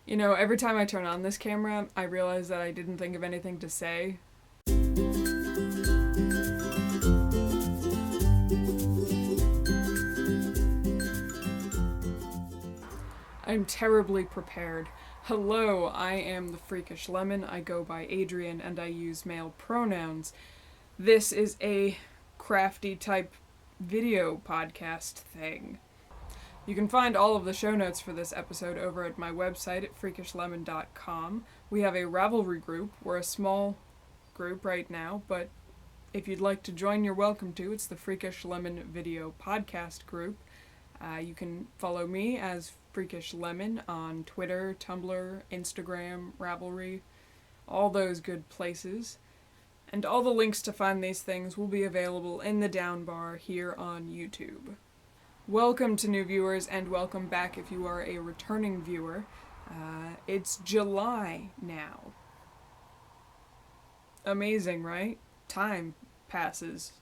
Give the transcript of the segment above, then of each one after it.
You know, every time I turn on this camera, I realize that I didn't think of anything to say. I'm terribly prepared. Hello, I am the Freakish Lemon. I go by Adrian and I use male pronouns. This is a crafty type video podcast thing. You can find all of the show notes for this episode over at my website at freakishlemon.com. We have a Ravelry group. We're a small group right now, but if you'd like to join, you're welcome to. It's the Freakish Lemon Video Podcast group. You can follow me as Freakish Lemon on Twitter, Tumblr, Instagram, Ravelry, all those good places. And all the links to find these things will be available in the down bar here on YouTube. Welcome to new viewers, and welcome back if you are a returning viewer. It's July now. Amazing, right? Time passes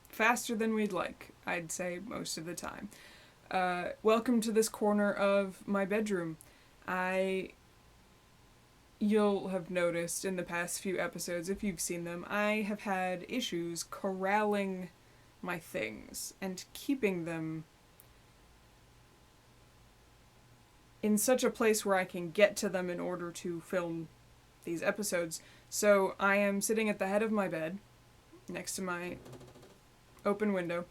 faster than we'd like, I'd say, most of the time. Welcome to this corner of my bedroom. You'll have noticed in the past few episodes, if you've seen them, I have had issues corralling my things and keeping them in such a place where I can get to them in order to film these episodes. So I am sitting at the head of my bed, next to my open window,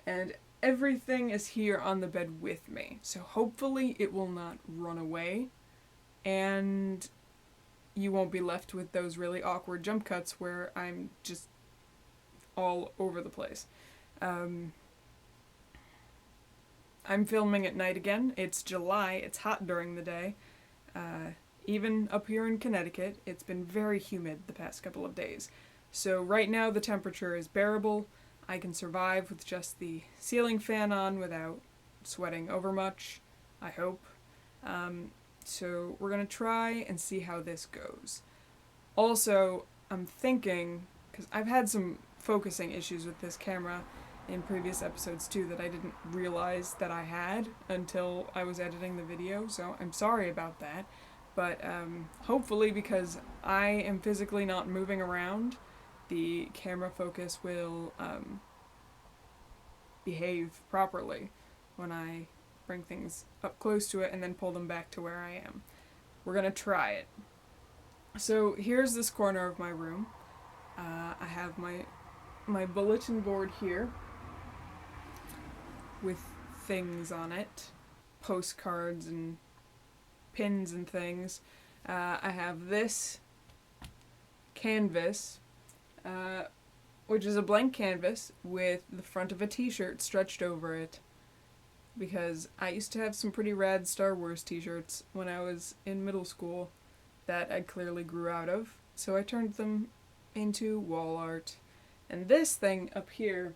and everything is here on the bed with me. So hopefully it will not run away, and you won't be left with those really awkward jump cuts where I'm just all over the place. I'm filming at night again. It's July. It's hot during the day. Even up here in Connecticut, it's been very humid the past couple of days. So right now the temperature is bearable. I can survive with just the ceiling fan on without sweating over much, I hope. So we're going to try and see how this goes. Also, I'm thinking, because I've had some focusing issues with this camera in previous episodes too that I didn't realize that I had until I was editing the video, so I'm sorry about that. But hopefully, because I am physically not moving around, the camera focus will behave properly when I bring things up close to it and then pull them back to where I am. We're gonna try it. So here's this corner of my room. I have my bulletin board here with things on it, postcards and pins and things. I have this canvas, which is a blank canvas with the front of a t-shirt stretched over it, because I used to have some pretty rad Star Wars t-shirts when I was in middle school that I clearly grew out of, so I turned them into wall art. And this thing up here,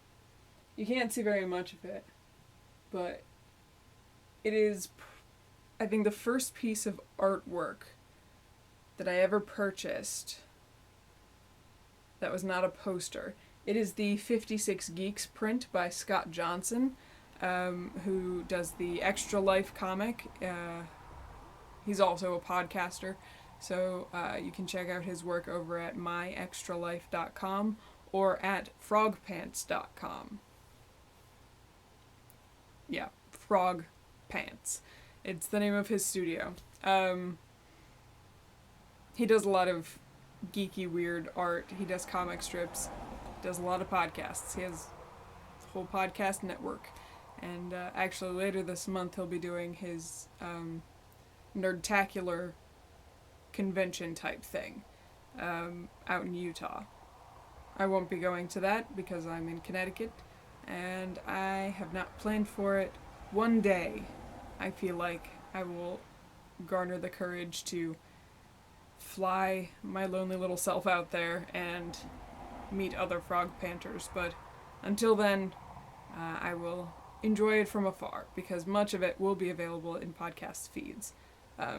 you can't see very much of it, but it is, I think, the first piece of artwork that I ever purchased that was not a poster. It is the 56 Geeks print by Scott Johnson, who does the Extra Life comic. He's also a podcaster, so you can check out his work over at myextralife.com or at frogpants.com. Yeah, Frog Pants. It's the name of his studio. He does a lot of geeky, weird art. He does comic strips. Does a lot of podcasts. He has a whole podcast network. And actually later this month he'll be doing his Nerdtacular convention type thing out in Utah. I won't be going to that because I'm in Connecticut, and I have not planned for it. One day, I feel like I will garner the courage to fly my lonely little self out there and meet other frog panters, but until then, I will enjoy it from afar, because much of it will be available in podcast feeds. I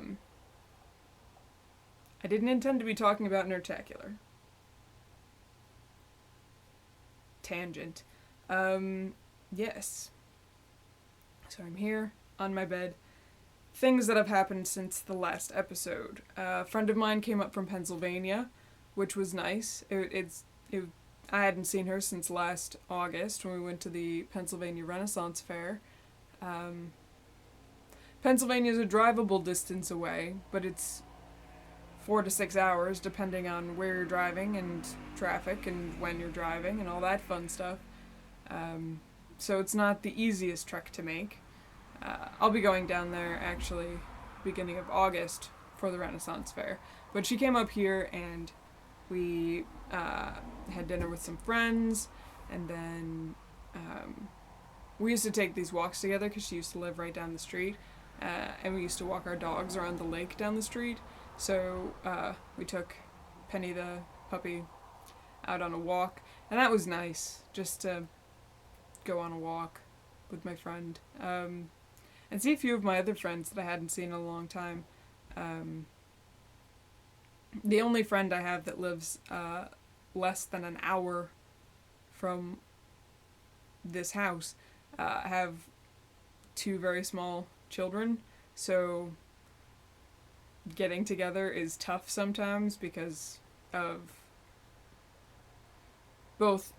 didn't intend to be talking about Nerdtacular. Tangent. Yes. So I'm here on my bed things that have happened since the last episode. A friend of mine came up from Pennsylvania, which was nice. I hadn't seen her since last August when we went to the Pennsylvania Renaissance Fair. Pennsylvania is a drivable distance away, but it's 4 to 6 hours depending on where you're driving and traffic and when you're driving and all that fun stuff. So it's not the easiest trek to make. I'll be going down there actually beginning of August for the Renaissance Fair. But she came up here and we had dinner with some friends, and then we used to take these walks together because she used to live right down the street, and we used to walk our dogs around the lake down the street. So we took Penny the puppy out on a walk, and that was nice, just to go on a walk with my friend. And see a few of my other friends that I hadn't seen in a long time. The only friend I have that lives less than an hour from this house have 2 very small children, so getting together is tough sometimes because of both,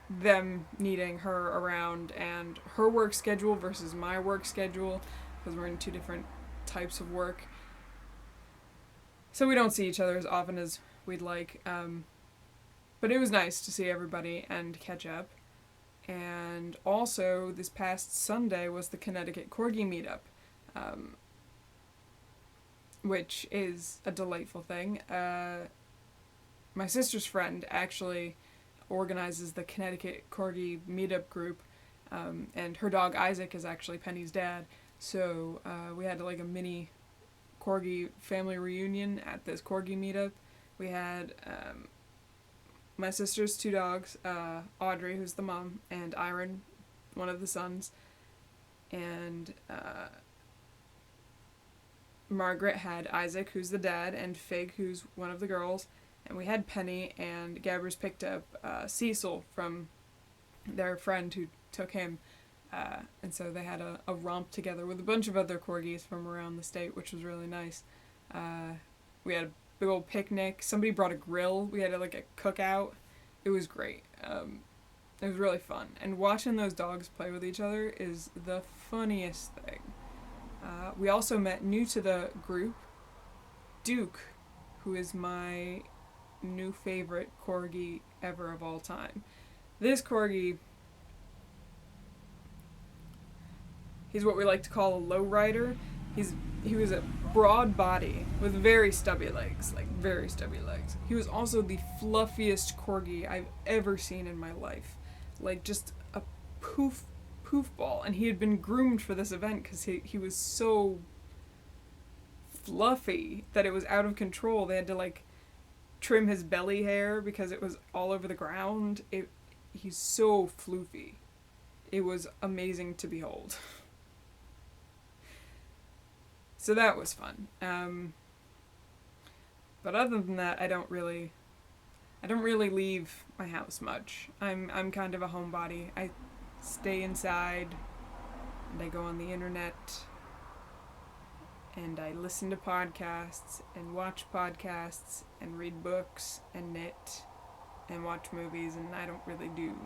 them needing her around and her work schedule versus my work schedule, because we're in 2 different types of work. So we don't see each other as often as we'd like. But it was nice to see everybody and catch up. And also, this past Sunday was the Connecticut Corgi meetup, which is a delightful thing. My sister's friend actually organizes the Connecticut Corgi meetup group, and her dog Isaac is actually Penny's dad. So we had like a mini Corgi family reunion at this Corgi meetup. We had my sister's 2 dogs, Audrey, who's the mom, and Iron, one of the sons, and Margaret had Isaac, who's the dad, and Fig, who's one of the girls, and we had Penny, and Gabbers picked up Cecil from their friend who took him, and so they had a romp together with a bunch of other corgis from around the state, which was really nice. We had a big old picnic. Somebody brought a grill. We had a cookout. It was great. It was really fun. And watching those dogs play with each other is the funniest thing. We also met, new to the group, Duke, who is my new favorite corgi ever of all time. This corgi, he's what we like to call a lowrider. He was a broad body with very stubby legs, very stubby legs. He was also the fluffiest corgi I've ever seen in my life. Just a poof ball. And he had been groomed for this event because he was so fluffy that it was out of control. They had to trim his belly hair because it was all over the ground. He's so floofy. It was amazing to behold. So that was fun. But other than that, I don't really leave my house much. I'm kind of a homebody. I stay inside, and I go on the internet, and I listen to podcasts, and watch podcasts, and read books, and knit, and watch movies, and I don't really do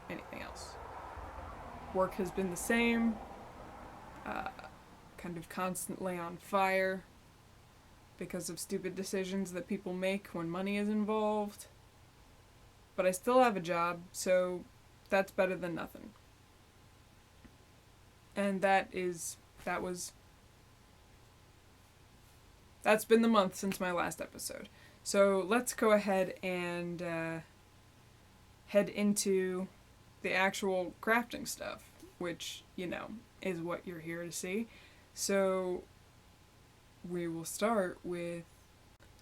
anything else. Work has been the same, kind of constantly on fire because of stupid decisions that people make when money is involved. But I still have a job, so that's better than nothing. And that's been the month since my last episode. So let's go ahead and head into the actual crafting stuff, which, is what you're here to see. So we will start with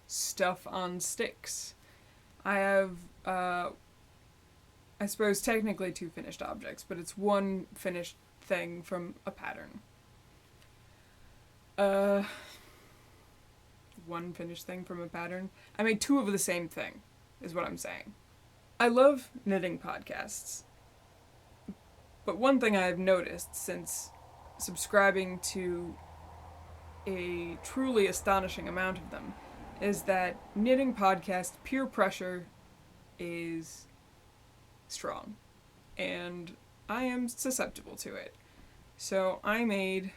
stuff on sticks. I have, I suppose, technically 2 finished objects, but it's 1 finished thing from a pattern. 1 finished thing from a pattern. I made 2 of the same thing, is what I'm saying. I love knitting podcasts, but one thing I've noticed since subscribing to a truly astonishing amount of them, is that knitting podcast peer pressure is strong, and I am susceptible to it. So I made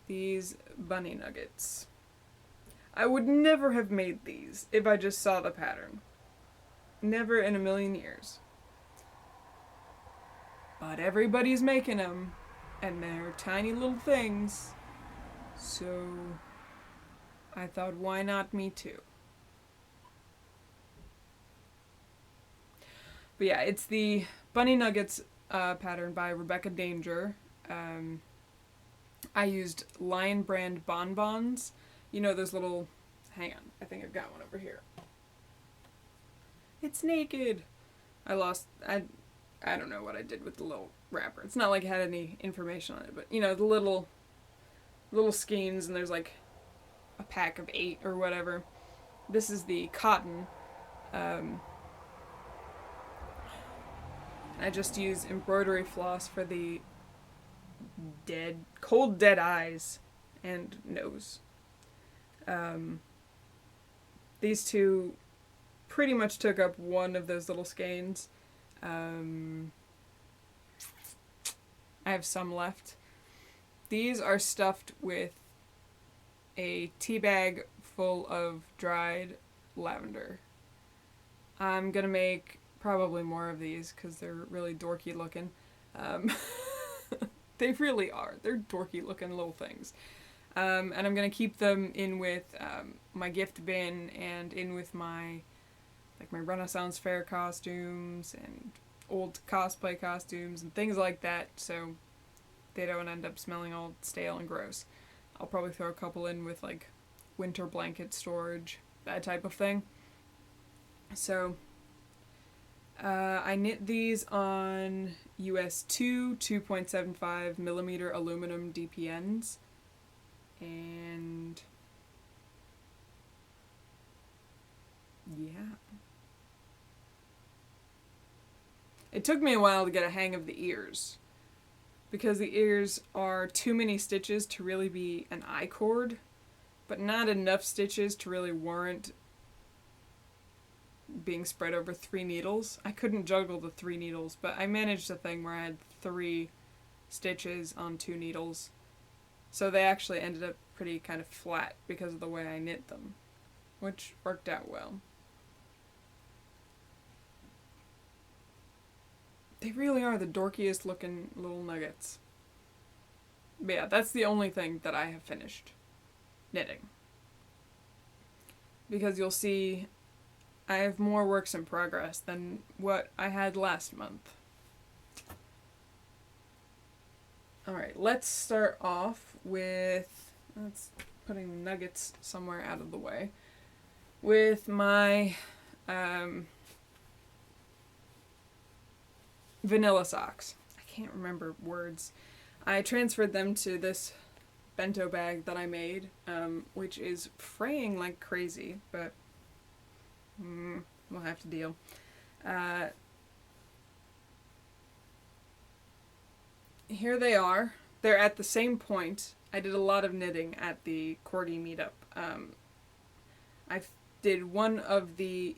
these bunny nuggets. I would never have made these if I just saw the pattern. Never in a million years. But everybody's making them, and they're tiny little things, so I thought, why not me too? But yeah, it's the Bunny Nuggets pattern by Rebecca Danger. I used Lion Brand bonbons. You know those little... Hang on, I think I've got one over here. It's naked! I don't know what I did with the little wrapper. It's not like it had any information on it, but you know, the little skeins, and there's like a pack of 8 or whatever. This is the cotton. I just use embroidery floss for the cold dead eyes and nose. These two pretty much took up one of those little skeins. I have some left. These are stuffed with a tea bag full of dried lavender. I'm gonna make probably more of these because they're really dorky looking. They really are. They're dorky looking little things. And I'm gonna keep them in with my gift bin and in with my Renaissance Fair costumes and old cosplay costumes and things like that, so they don't end up smelling all stale and gross. I'll probably throw a couple in with like winter blanket storage, that type of thing. So I knit these on US 2.75 millimeter aluminum DPNs, and yeah. It took me a while to get a hang of the ears, because the ears are too many stitches to really be an I-cord, but not enough stitches to really warrant being spread over 3 needles. I couldn't juggle the 3 needles, but I managed a thing where I had 3 stitches on 2 needles. So they actually ended up pretty kind of flat because of the way I knit them, which worked out well. They really are the dorkiest looking little nuggets. But yeah, that's the only thing that I have finished knitting. Because you'll see I have more works in progress than what I had last month. Alright, let's start off with... Let's putting nuggets somewhere out of the way. With my vanilla socks. I can't remember words. I transferred them to this bento bag that I made, which is fraying like crazy, but we'll have to deal. Here they are. They're at the same point. I did a lot of knitting at the Corgi meetup. I did one of the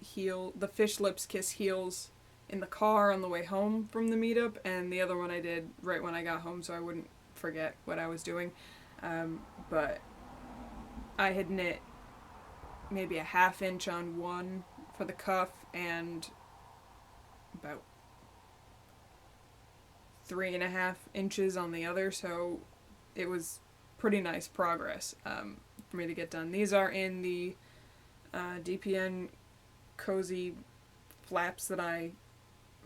Fish Lips Kiss heels in the car on the way home from the meetup, and the other one I did right when I got home so I wouldn't forget what I was doing. But I had knit maybe a 1/2 inch on one for the cuff and about 3.5 inches on the other, so it was pretty nice progress for me to get done. These are in the DPN cozy flaps that I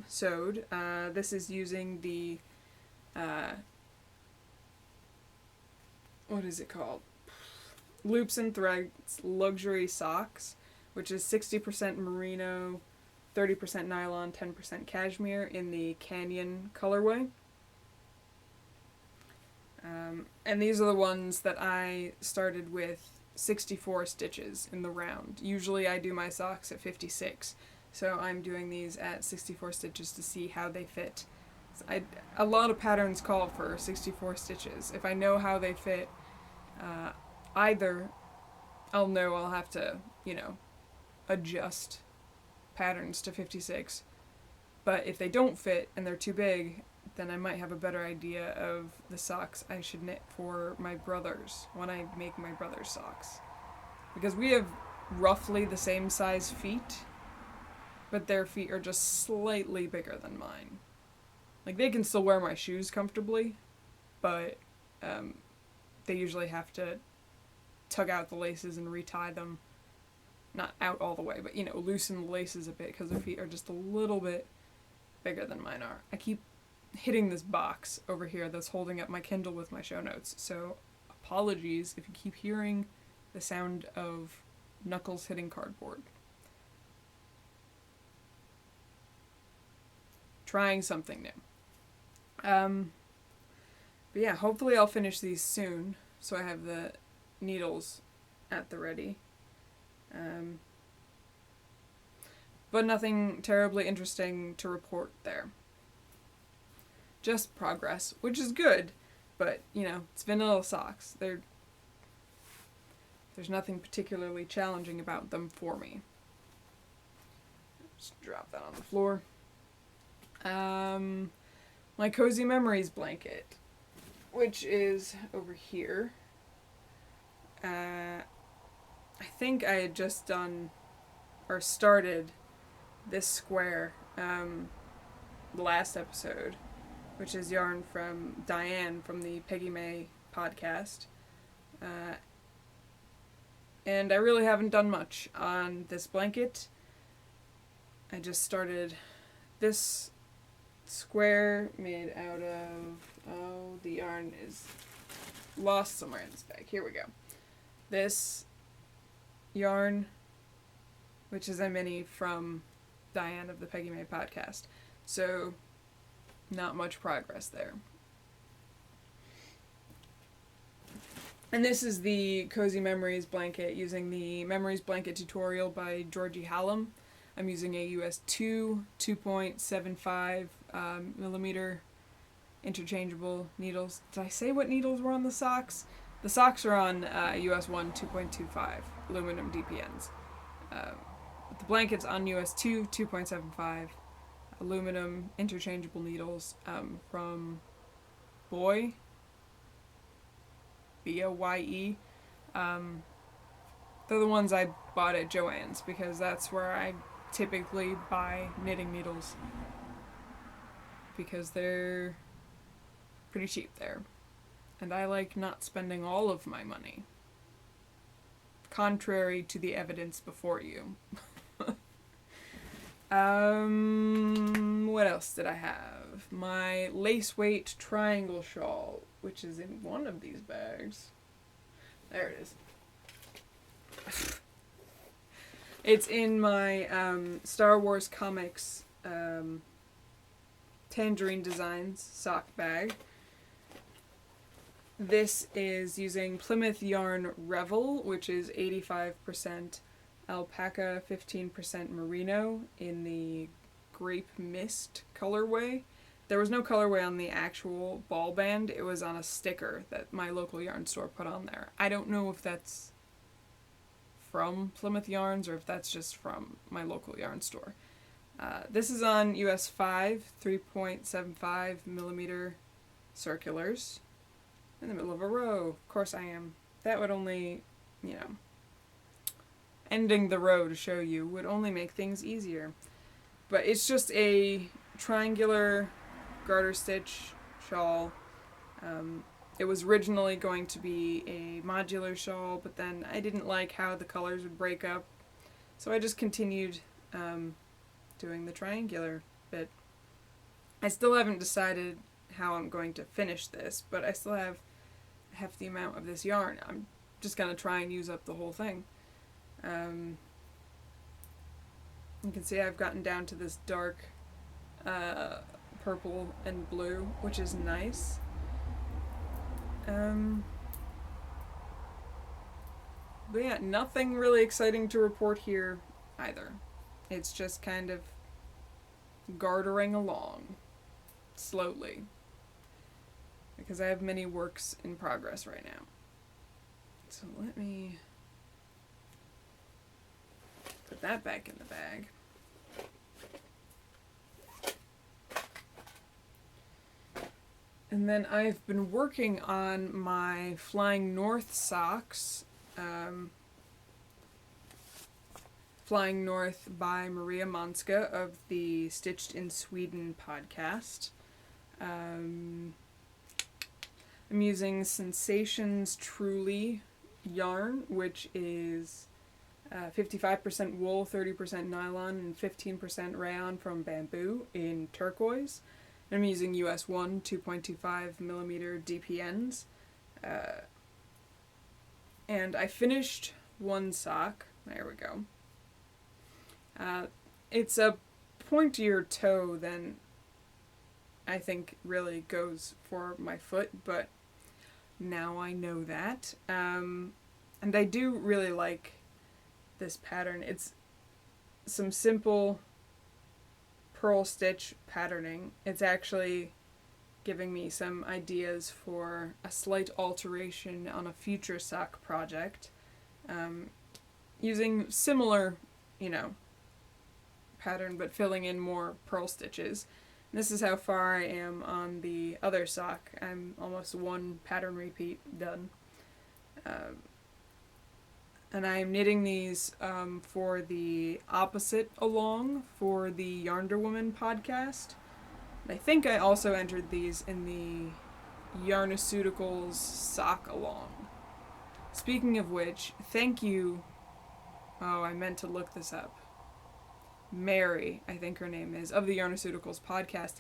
sewed. This is using the what is it called? Loops and Threads Luxury Socks, which is 60% merino, 30% nylon, 10% cashmere in the Canyon colorway. And these are the ones that I started with 64 stitches in the round. Usually I do my socks at 56, so I'm doing these at 64 stitches to see how they fit A lot of patterns call for 64 stitches. If I know how they fit, either I'll know I'll have to, adjust patterns to 56. But if they don't fit and they're too big, then I might have a better idea of the socks I should knit for my brothers when I make my brother's socks. Because we have roughly the same size feet, but their feet are just slightly bigger than mine. Like, they can still wear my shoes comfortably, but they usually have to tug out the laces and retie them. Not out all the way, but, loosen the laces a bit because their feet are just a little bit bigger than mine are. I keep hitting this box over here that's holding up my Kindle with my show notes, so apologies if you keep hearing the sound of knuckles hitting cardboard. Trying something new. But yeah, hopefully I'll finish these soon, so I have the needles at the ready. But nothing terribly interesting to report there. Just progress, which is good, but, it's vanilla socks. There's nothing particularly challenging about them for me. Just drop that on the floor. My Cozy Memories blanket, which is over here. I think I had just done, or started, this square the last episode, which is yarn from Diane from the Peggy May podcast. And I really haven't done much on this blanket. I just started this square made out of, the yarn is lost somewhere in this bag. Here we go. This yarn, which is a mini from Diane of the Peggy May podcast. So, not much progress there. And this is the Cozy Memories blanket using the Memories blanket tutorial by Georgie Hallam. I'm using a US 2.75 millimeter interchangeable needles. Did I say what needles were on the socks? The socks are on US 1 2.25 aluminum DPNs. The blanket's on US 2.75 aluminum interchangeable needles from Boye. Boye. They're the ones I bought at Joann's because that's where I typically buy knitting needles because they're pretty cheap there. And I like not spending all of my money. Contrary to the evidence before you. What else did I have? My lace weight triangle shawl, which is in one of these bags. There it is. It's in my Star Wars Comics Tangerine Designs sock bag. This is using Plymouth Yarn Revel, which is 85% alpaca, 15% merino in the Grape Mist colorway. There was no colorway on the actual ball band. It was on a sticker that my local yarn store put on there. I don't know if that's from Plymouth Yarns or if that's just from my local yarn store. This is on US 5 3.75 millimeter circulars in the middle of a row. Of course I am. That would only, ending the row to show you would only make things easier. But it's just a triangular garter stitch shawl. It was originally going to be a modular shawl, but then I didn't like how the colors would break up, so I just continued doing the triangular bit. I still haven't decided how I'm going to finish this, but I still have a hefty amount of this yarn. I'm just going to try and use up the whole thing. You can see I've gotten down to this dark purple and blue, which is nice. But yeah, nothing really exciting to report here either. It's just kind of gartering along. slowly, because I have many works in progress right now. So let me put that back in the bag. And then I've been working on my Flying North socks. Flying North by Maria Monska of the Stitched in Sweden podcast. I'm using Sensations Truly yarn, which is 55% wool, 30% nylon, and 15% rayon from Bamboo in turquoise. I'm using US 1 2.25 millimeter DPNs. And I finished one sock. There we go. It's a pointier toe than I think really goes for my foot, but now I know that. And I do really like this pattern. It's some simple purl stitch patterning. It's actually giving me some ideas for a slight alteration on a future sock project, using similar, pattern, but filling in more purl stitches. And this is how far I am on the other sock. I'm almost one pattern repeat done. And I'm knitting these for the opposite along for the Yarnder Woman podcast. And I think I also entered these in the Yarnaceuticals sock along. Speaking of which, thank you. Oh, I meant to look this up. Mary, I think her name is, of the Yarnaceuticals podcast.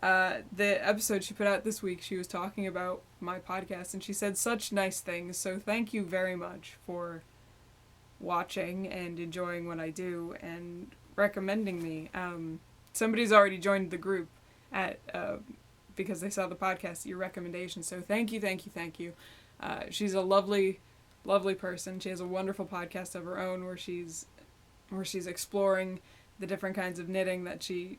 The episode she put out this week, she was talking about my podcast, and she said such nice things. So thank you very much for watching and enjoying what I do and recommending me. Somebody's already joined the group at because they saw the podcast, your recommendation. So thank you. She's a lovely person. She has a wonderful podcast of her own where she's exploring the different kinds of knitting that she,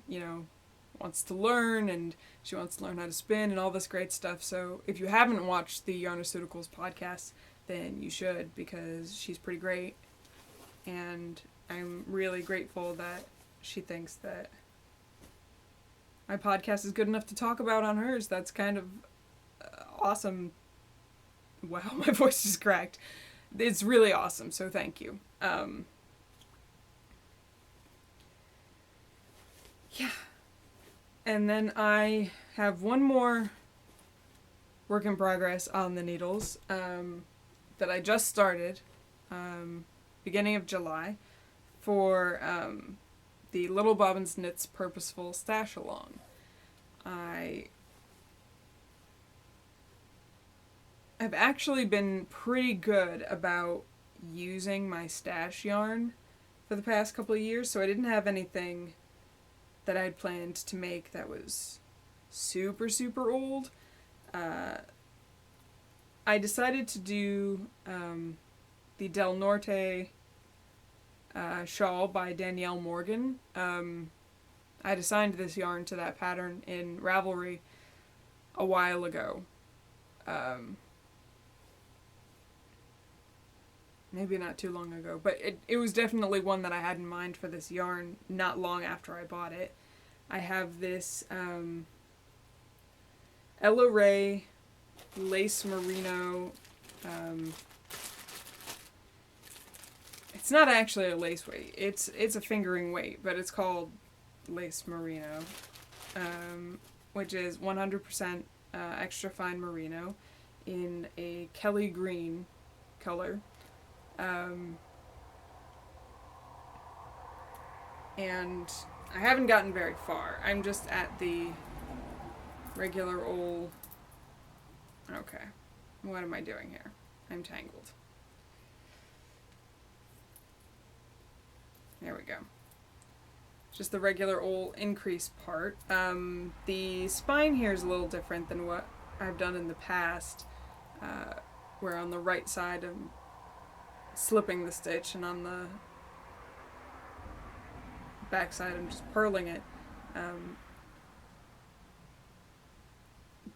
wants to learn, and she wants to learn how to spin and all this great stuff. So if you haven't watched the Yarnaceuticals podcast, then you should, because she's pretty great. And I'm really grateful that she thinks that my podcast is good enough to talk about on hers. That's kind of awesome. Wow, my voice just cracked. It's really awesome, so thank you. Yeah. And then I have one more work in progress on the needles that I just started beginning of July for the Little Bobbins Knits Purposeful Stash Along. I've actually been pretty good about using my stash yarn for the past couple of years, so I didn't have anything that I'd planned to make that was super, super old. I decided to do the Del Norte shawl by Danielle Morgan. I'd assigned this yarn to that pattern in Ravelry a while ago. Maybe not too long ago, but it was definitely one that I had in mind for this yarn not long after I bought it. I have this Ella Rae lace merino. It's not actually a lace weight. It's a fingering weight, but it's called lace merino, which is 100% extra fine merino in a Kelly green color. And I haven't gotten very far. I'm just at the regular old... Okay. What am I doing here? I'm tangled. There we go. Just the regular old increase part. The spine here is a little different than what I've done in the past, where on the right side I'm slipping the stitch, and on the back side I'm just purling it.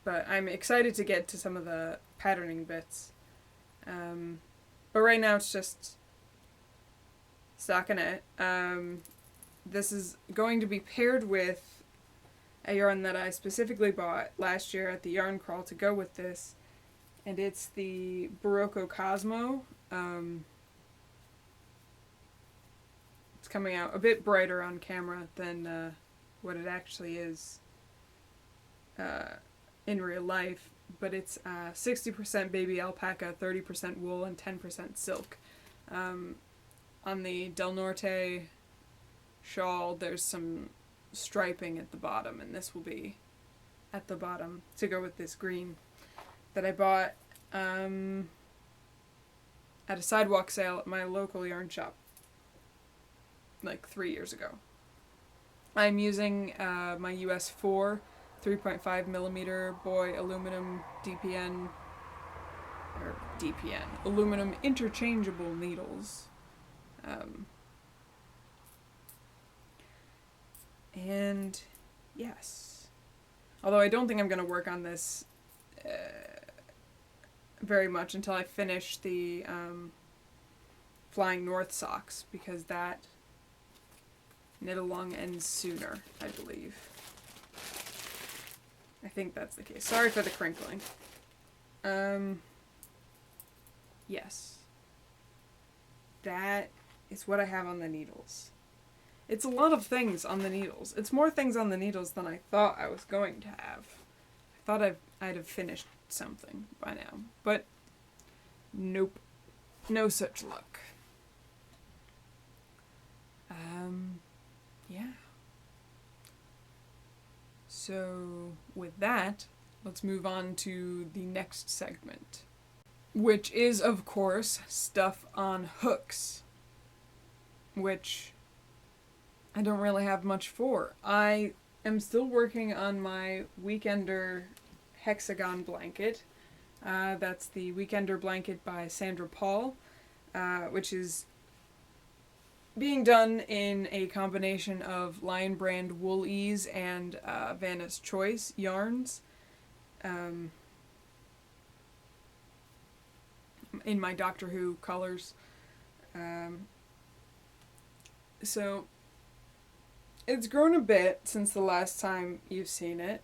But I'm excited to get to some of the patterning bits. But right now it's just stockinette. This is going to be paired with a yarn that I specifically bought last year at the yarn crawl to go with this. And it's the Barocco Cosmo. It's coming out a bit brighter on camera than what it actually is in real life. But it's 60% baby alpaca, 30% wool, and 10% silk. On the Del Norte shawl, there's some striping at the bottom, and this will be at the bottom to go with this green that I bought at a sidewalk sale at my local yarn shop like 3 years ago. I'm using my US 4 3.5 millimeter Boy aluminum aluminum interchangeable needles. And yes, although I don't think I'm going to work on this very much until I finish the Flying North socks, because that knit along ends sooner, I believe. I think that's the case. Sorry for the crinkling. Yes. That is what I have on the needles. It's a lot of things on the needles. It's more things on the needles than I thought I was going to have. I thought I'd have finished something by now, but nope. No such luck. Yeah. So with that, let's move on to the next segment, which is, of course, stuff on hooks, which I don't really have much for. I am still working on my Weekender hexagon blanket. That's the Weekender blanket by Sandra Paul, which is being done in a combination of Lion Brand Wool-Ease and Vanna's Choice yarns. In my Doctor Who colors. So it's grown a bit since the last time you've seen it.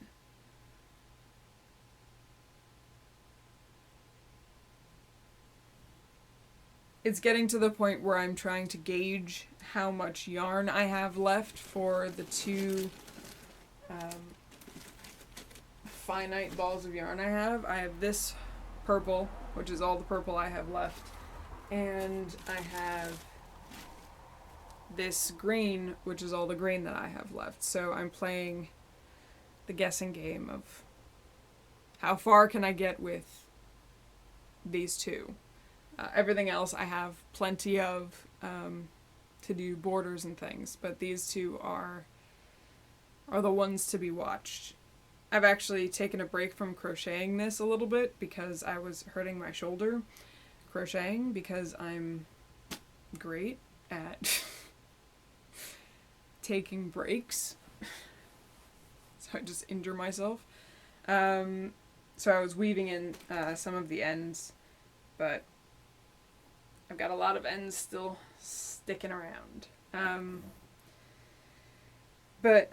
It's getting to the point where I'm trying to gauge how much yarn I have left for the two finite balls of yarn I have. I have this purple, which is all the purple I have left, and I have this green, which is all the green that I have left. So I'm playing the guessing game of how far can I get with these two. Everything else I have plenty of to do borders and things, but these two are the ones to be watched. I've actually taken a break from crocheting this a little bit because I was hurting my shoulder crocheting, because I'm great at taking breaks. So I just injure myself. So I was weaving in some of the ends, but I've got a lot of ends still sticking around. But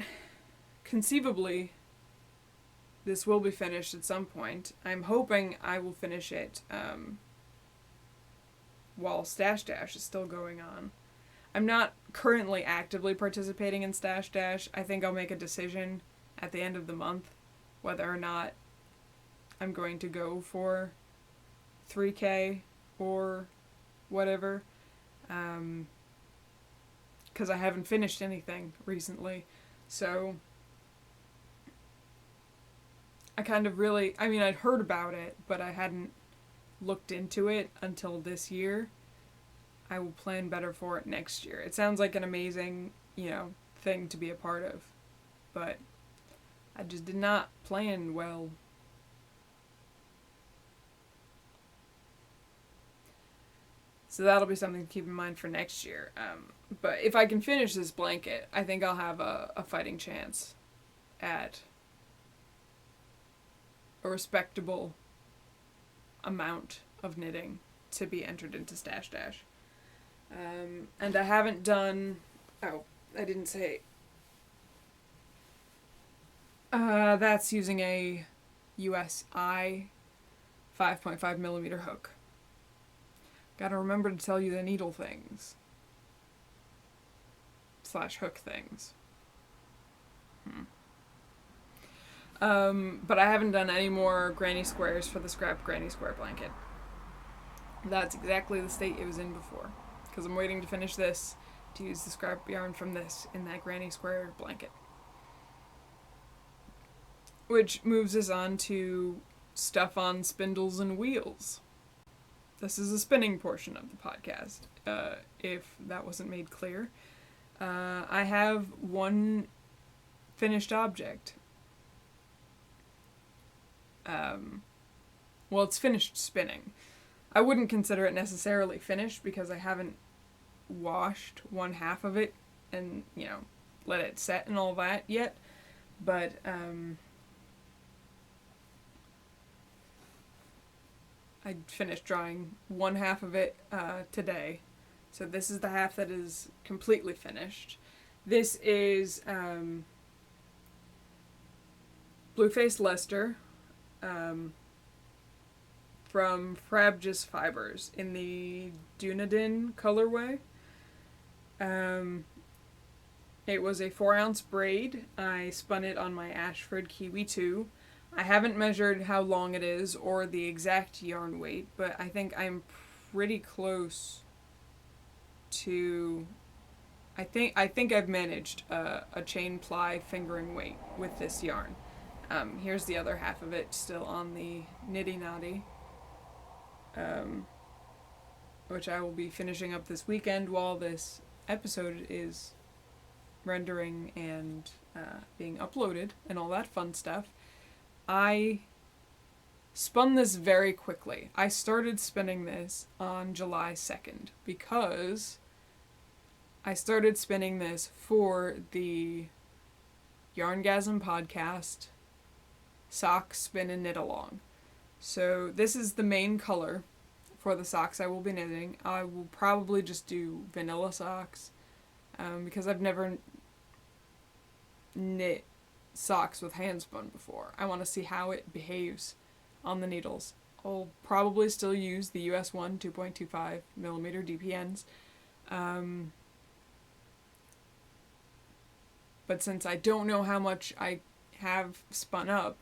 conceivably, this will be finished at some point. I'm hoping I will finish it while Stash Dash is still going on. I'm not currently actively participating in Stash Dash. I think I'll make a decision at the end of the month whether or not I'm going to go for 3K or whatever, because I haven't finished anything recently, so I kind of really, I mean, I'd heard about it, but I hadn't looked into it until this year. I will plan better for it next year. It sounds like an amazing, thing to be a part of, but I just did not plan well. So that'll be something to keep in mind for next year. But if I can finish this blanket, I think I'll have a fighting chance at a respectable amount of knitting to be entered into Stash Dash. And I haven't done... Oh, I didn't say... that's using a USI 5.5 millimeter hook. Gotta remember to tell you the needle things. / hook things. But I haven't done any more granny squares for the scrap granny square blanket. That's exactly the state it was in before. Because I'm waiting to finish this to use the scrap yarn from this in that granny square blanket. Which moves us on to stuff on spindles and wheels. This is a spinning portion of the podcast, if that wasn't made clear. I have one finished object. Well, it's finished spinning. I wouldn't consider it necessarily finished because I haven't washed one half of it and, let it set and all that yet. But, I finished drawing one half of it today. So this is the half that is completely finished. This is Blueface Lester from Frabjous Fibers in the Dunedin colorway. It was a 4-ounce braid. I spun it on my Ashford Kiwi 2. I haven't measured how long it is or the exact yarn weight, but I think I'm pretty close to... I think I've managed a chain ply fingering weight with this yarn. Here's the other half of it still on the Niddy Noddy, which I will be finishing up this weekend while this episode is rendering and being uploaded and all that fun stuff. I spun this very quickly. I started spinning this on July 2nd because I started spinning this for the Yarngasm podcast sock spin and knit along. So this is the main color for the socks I will be knitting. I will probably just do vanilla socks because I've never knit socks with hand spun before. I want to see how it behaves on the needles. I'll probably still use the US 1 2.25 millimeter DPNs. But since I don't know how much I have spun up,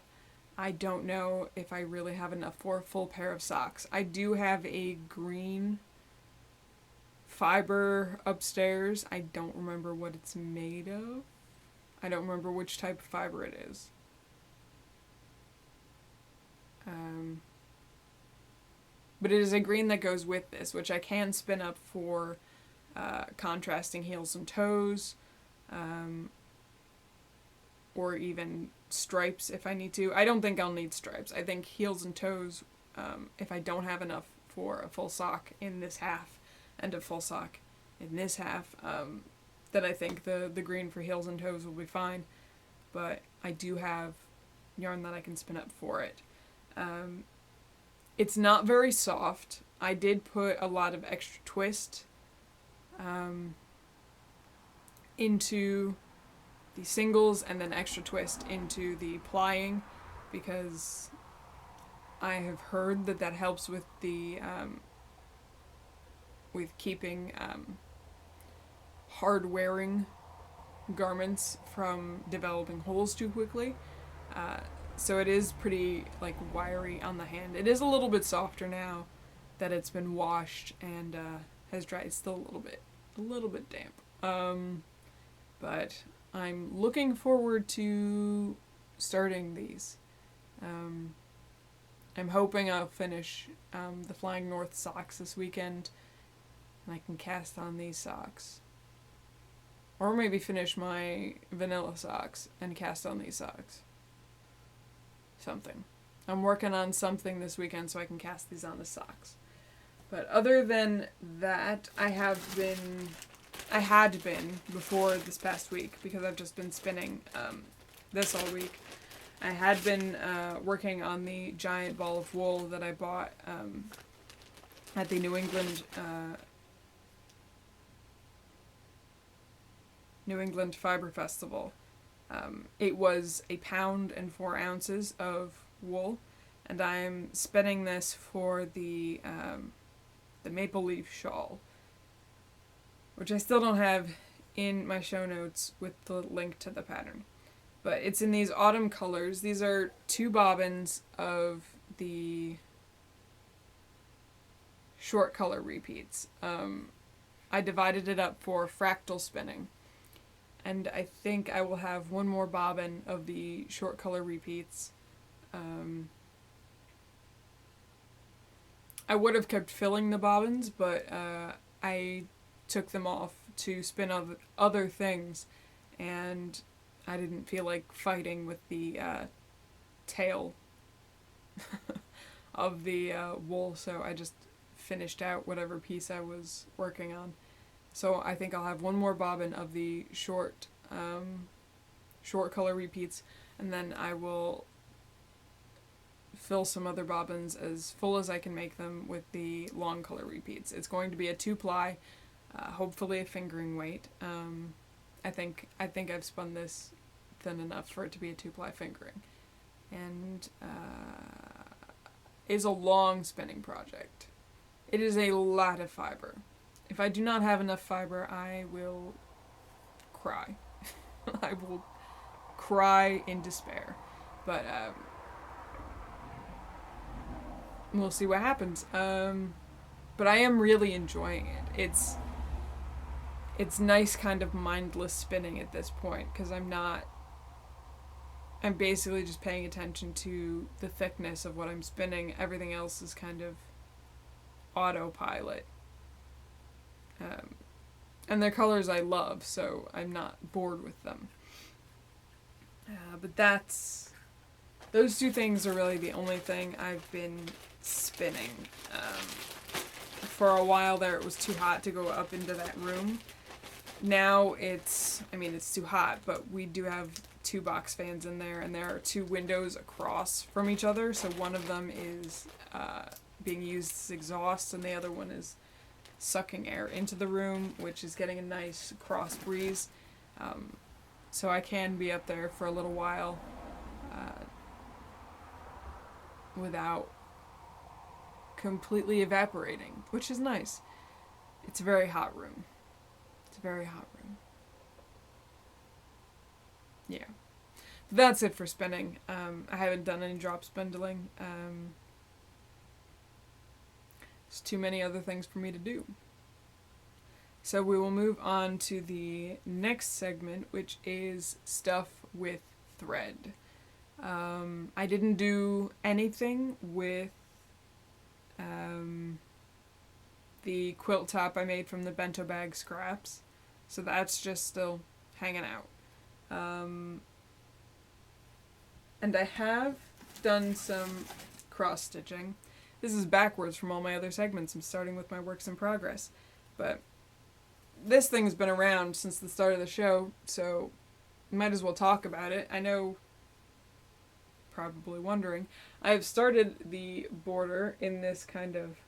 I don't know if I really have enough for a full pair of socks. I do have a green fiber upstairs. I don't remember what it's made of. I don't remember which type of fiber it is. But it is a green that goes with this, which I can spin up for contrasting heels and toes, or even stripes if I need to. I don't think I'll need stripes. I think heels and toes, if I don't have enough for a full sock in this half and a full sock in this half, then I think the green for heels and toes will be fine. But I do have yarn that I can spin up for it. It's not very soft. I did put a lot of extra twist into the singles and then extra twist into the plying because I have heard that helps with the with keeping hard wearing garments from developing holes too quickly. So it is pretty wiry on the hand. It is a little bit softer now that it's been washed and has dried. It's still a little bit damp. But I'm looking forward to starting these. I'm hoping I'll finish the Flying North socks this weekend and I can cast on these socks. Or maybe finish my vanilla socks and cast on these socks. Something. I'm working on something this weekend so I can cast these on the socks. But other than that, I had been before this past week because I've just been spinning this all week. I had been working on the giant ball of wool that I bought at the New England Fiber Festival. It was 1 pound and 4 ounces of wool, and I'm spinning this for the maple leaf shawl, which I still don't have in my show notes with the link to the pattern. But it's in these autumn colors. These are 2 bobbins of the short color repeats. I divided it up for fractal spinning. And I think I will have 1 more bobbin of the short color repeats. I would have kept filling the bobbins, but I took them off to spin other things, and I didn't feel like fighting with the tail of the wool, so I just finished out whatever piece I was working on. So I think I'll have 1 more bobbin of the short color repeats, and then I will fill some other bobbins as full as I can make them with the long color repeats. It's going to be a 2-ply, hopefully a fingering weight. I think I've spun this thin enough for it to be a 2-ply fingering, and is a long spinning project. It is a lot of fiber. If I do not have enough fiber, I will cry. I will cry in despair. But we'll see what happens. But I am really enjoying it. It's nice kind of mindless spinning at this point, because I'm basically just paying attention to the thickness of what I'm spinning. Everything else is kind of autopilot. And they're colors I love, so I'm not bored with them. But those 2 things are really the only thing I've been spinning. For a while there, it was too hot to go up into that room. Now it's too hot, but we do have 2 box fans in there, and there are 2 windows across from each other, so one of them is being used as exhaust, and the other one is sucking air into the room, which is getting a nice cross breeze. So I can be up there for a little while without completely evaporating, which is nice. It's a very hot room. Yeah. But that's it for spinning. I haven't done any drop spindling. There's too many other things for me to do. So we will move on to the next segment, which is stuff with thread. I didn't do anything with the quilt top I made from the bento bag scraps, so that's just still hanging out. And I have done some cross stitching. This is backwards from all my other segments. I'm starting with my works in progress. But this thing's been around since the start of the show, so might as well talk about it. I know, probably wondering, I've started the border in this kind of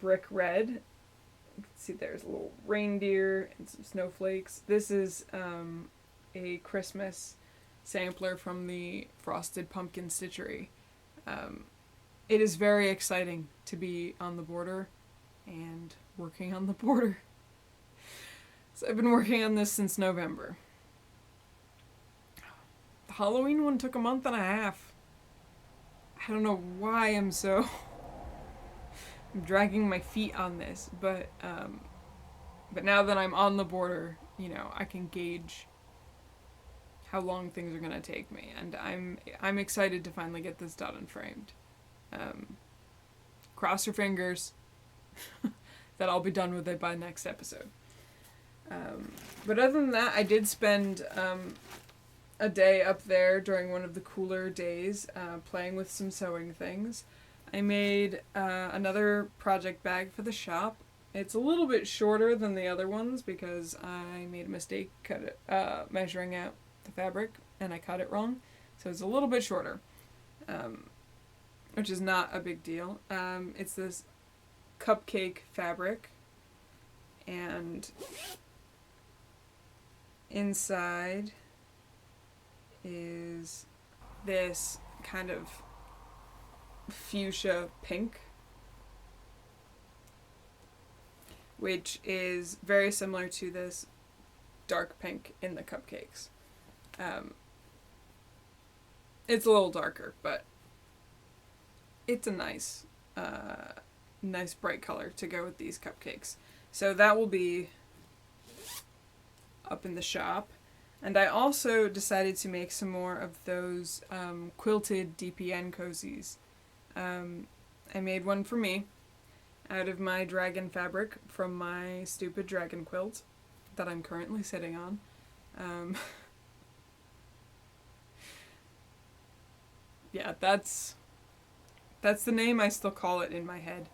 brick red. You can see there's a little reindeer and some snowflakes. This is a Christmas sampler from the Frosted Pumpkin Stitchery. It is very exciting to be on the border and working on the border. So I've been working on this since November. The Halloween one took 1.5 months. I don't know why I'm dragging my feet on this, but now that I'm on the border, I can gauge how long things are gonna take me, and I'm excited to finally get this done and framed. Cross your fingers that I'll be done with it by next episode. But other than that, I did spend a day up there during one of the cooler days playing with some sewing things. I made another project bag for the shop. It's a little bit shorter than the other ones because I made a mistake measuring out the fabric, and I cut it wrong. So it's a little bit shorter, which is not a big deal. It's this cupcake fabric, and inside is this kind of fuchsia pink, which is very similar to this dark pink in the cupcakes. It's a little darker, but it's a nice bright color to go with these cupcakes. So that will be up in the shop. And I also decided to make some more of those quilted DPN cozies. I made one for me out of my dragon fabric from my stupid dragon quilt that I'm currently sitting on. Yeah, that's the name I still call it in my head.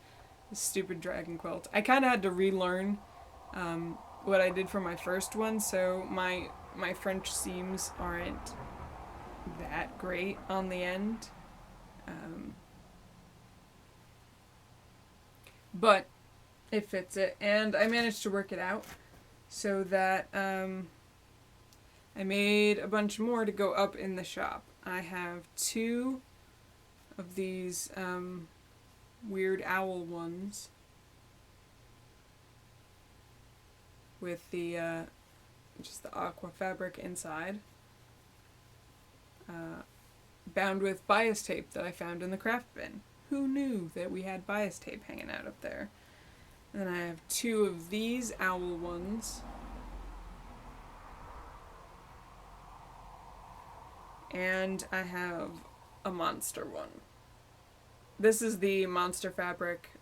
The stupid dragon quilt. I kind of had to relearn what I did for my first one, so my French seams aren't that great on the end. But it fits it, and I managed to work it out so that I made a bunch more to go up in the shop. I have 2 of these weird owl ones with the just the aqua fabric inside, bound with bias tape that I found in the craft bin. Who knew that we had bias tape hanging out up there? And then I have 2 of these owl ones. And I have a monster one. This is the monster fabric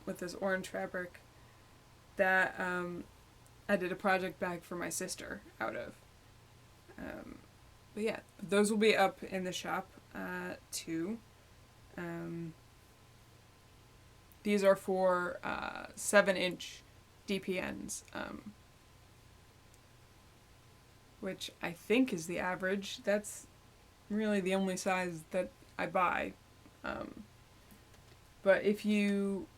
with this orange fabric that I did a project bag for my sister out of. But yeah, those will be up in the shop too. These are for 7-inch DPNs, which I think is the average. That's really the only size that I buy. But if you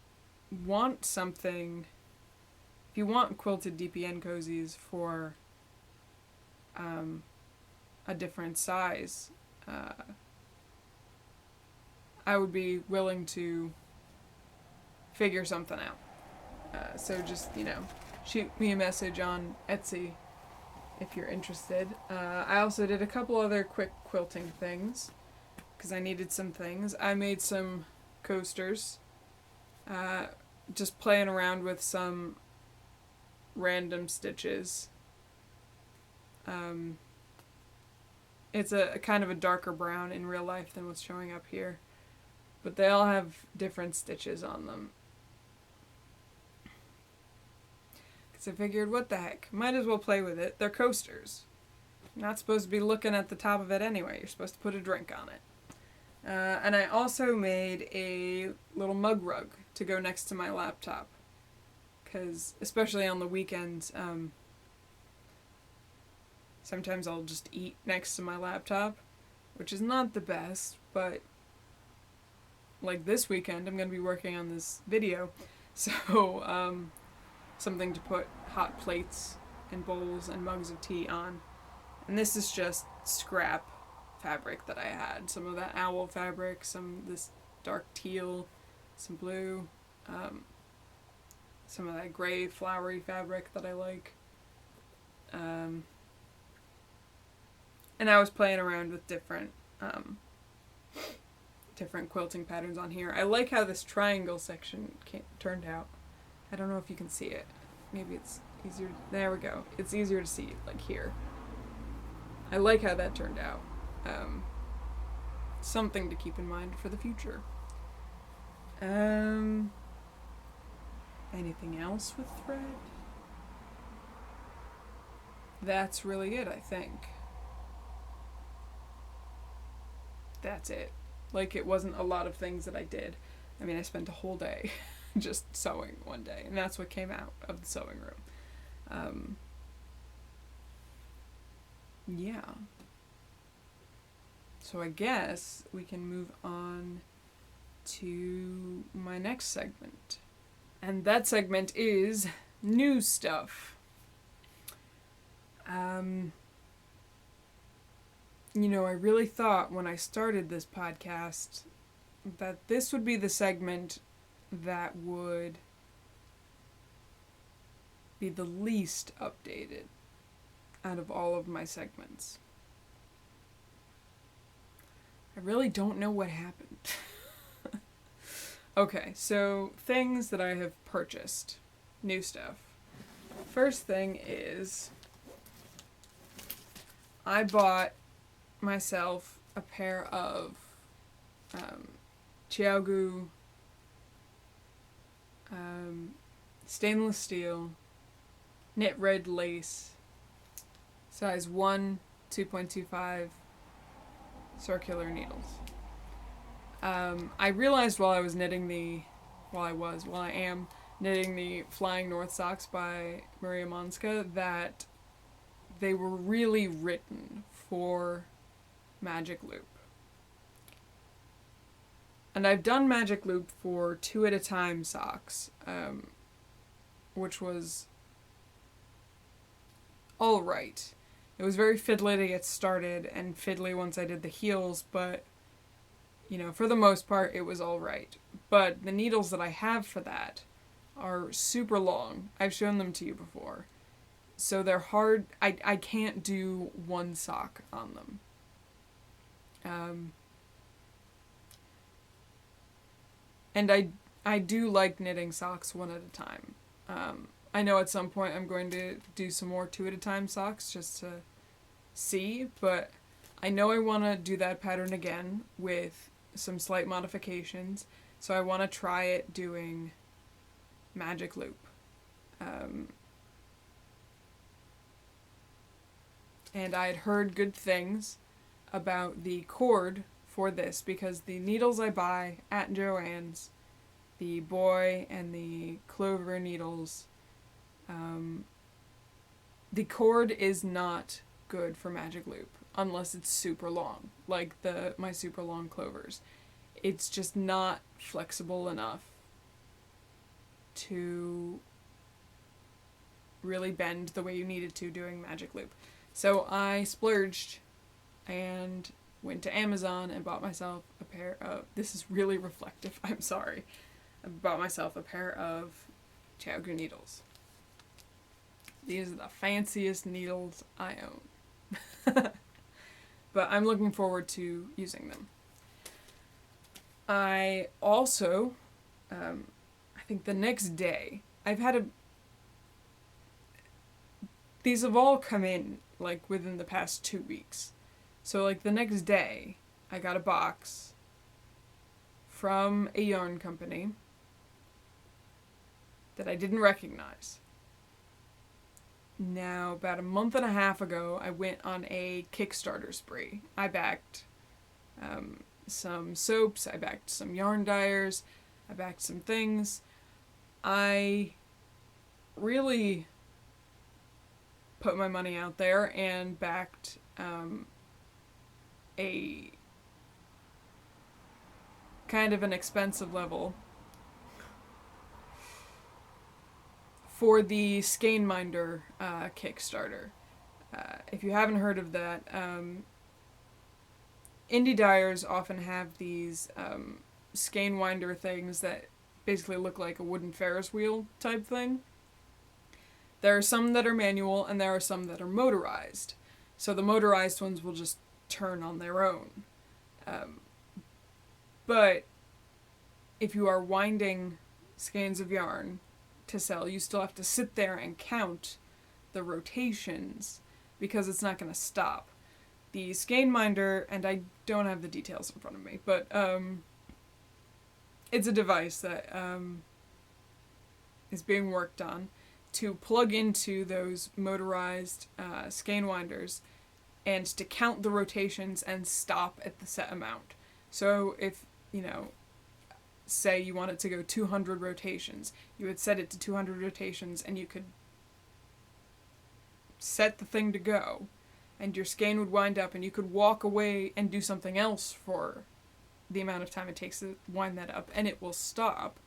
want something, if you want quilted DPN cozies for a different size, I would be willing to figure something out. So just, shoot me a message on Etsy if you're interested. I also did a couple other quick quilting things because I needed some things. I made some coasters, just playing around with some random stitches. It's a kind of a darker brown in real life than what's showing up here, but they all have different stitches on them. So I figured, what the heck, might as well play with it. They're coasters. You're not supposed to be looking at the top of it anyway. You're supposed to put a drink on it. And I also made a little mug rug to go next to my laptop. Because, especially on the weekends, sometimes I'll just eat next to my laptop, which is not the best, but like this weekend I'm going to be working on this video, so something to put hot plates and bowls and mugs of tea on. And this is just scrap fabric that I had. Some of that owl fabric, some this dark teal, some blue, some of that gray flowery fabric that I like. And I was playing around with different quilting patterns on here. I like how this triangle section turned out. I don't know if you can see it. Maybe it's easier. There we go. It's easier to see, like here. I like how that turned out. Something to keep in mind for the future. Anything else with thread? That's really it, I think. That's it. Like, it wasn't a lot of things that I did. I mean, I spent a whole day just sewing one day, and that's what came out of the sewing room. Yeah. So I guess we can move on to my next segment. And that segment is new stuff. I really thought when I started this podcast that this would be the segment that would be the least updated out of all of my segments. I really don't know what happened. Okay, so things that I have purchased. New stuff. First thing is I bought myself a pair of Chiaogu stainless steel knit red lace size 1 2.25 circular needles. I realized while I am knitting the Flying North socks by Maria Monska that they were really written for Magic Loop. And I've done Magic Loop for 2 at a time socks, which was alright. It was very fiddly to get started and fiddly once I did the heels, but for the most part it was alright. But the needles that I have for that are super long. I've shown them to you before. So they're hard. I can't do one sock on them. And I do like knitting socks 1 at a time. I know at some point I'm going to do some more 2 at a time socks just to see, but I know I want to do that pattern again with some slight modifications, so I want to try it doing Magic Loop. And I had heard good things about the cord for this, because the needles I buy at Joann's, the boy and the clover needles, the cord is not good for Magic Loop unless it's super long, like my super long clovers. It's just not flexible enough to really bend the way you need it to doing Magic Loop. So I splurged and went to Amazon and bought myself a pair of... This is really reflective, I'm sorry. I bought myself a pair of Chiaogu needles. These are the fanciest needles I own. But I'm looking forward to using them. I also, I think the next day, these have all come in, within the past 2 weeks. So, the next day, I got a box from a yarn company that I didn't recognize. Now, about a month and a half ago, I went on a Kickstarter spree. I backed some soaps, I backed some yarn dyers, I backed some things. I really put my money out there and backed a kind of an expensive level for the Skein-Minder Kickstarter. If you haven't heard of that, indie dyers often have these Skein-Winder things that basically look like a wooden Ferris wheel type thing. There are some that are manual and there are some that are motorized. So the motorized ones will just turn on their own. But if you are winding skeins of yarn to sell, you still have to sit there and count the rotations because it's not going to stop. The Skein-Minder, and I don't have the details in front of me, but it's a device that is being worked on to plug into those motorized skein winders and to count the rotations and stop at the set amount. So if, say you want it to go 200 rotations, you would set it to 200 rotations and you could set the thing to go, and your skein would wind up, and you could walk away and do something else for the amount of time it takes to wind that up, and it will stop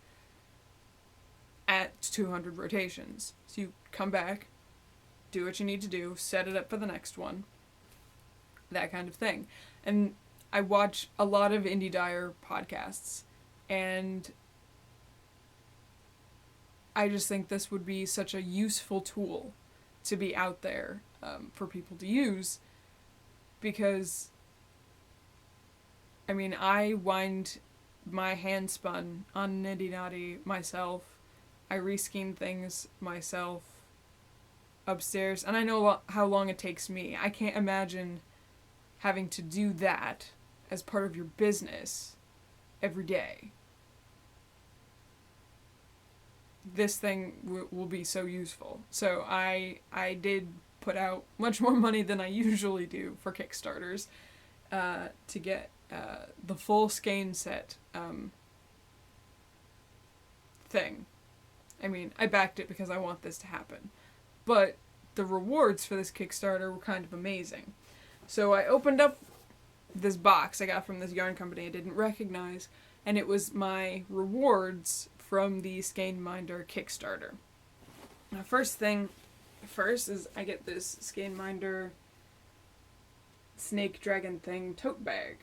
at 200 rotations. So you come back, do what you need to do, set it up for the next one, that kind of thing. And I watch a lot of indie dyer podcasts, and I just think this would be such a useful tool to be out there for people to use, because I mean, I wind my hand spun on Niddy Noddy myself. I reskein things myself upstairs, and I know how long it takes me. I can't imagine having to do that as part of your business every day. This thing will be so useful. So I did put out much more money than I usually do for Kickstarters to get the full skein set thing. I mean, I backed it because I want this to happen. But the rewards for this Kickstarter were kind of amazing. So I opened up this box I got from this yarn company I didn't recognize, and it was my rewards from the Skein Minder Kickstarter. Now, first is I get this Skein Minder snake dragon thing tote bag,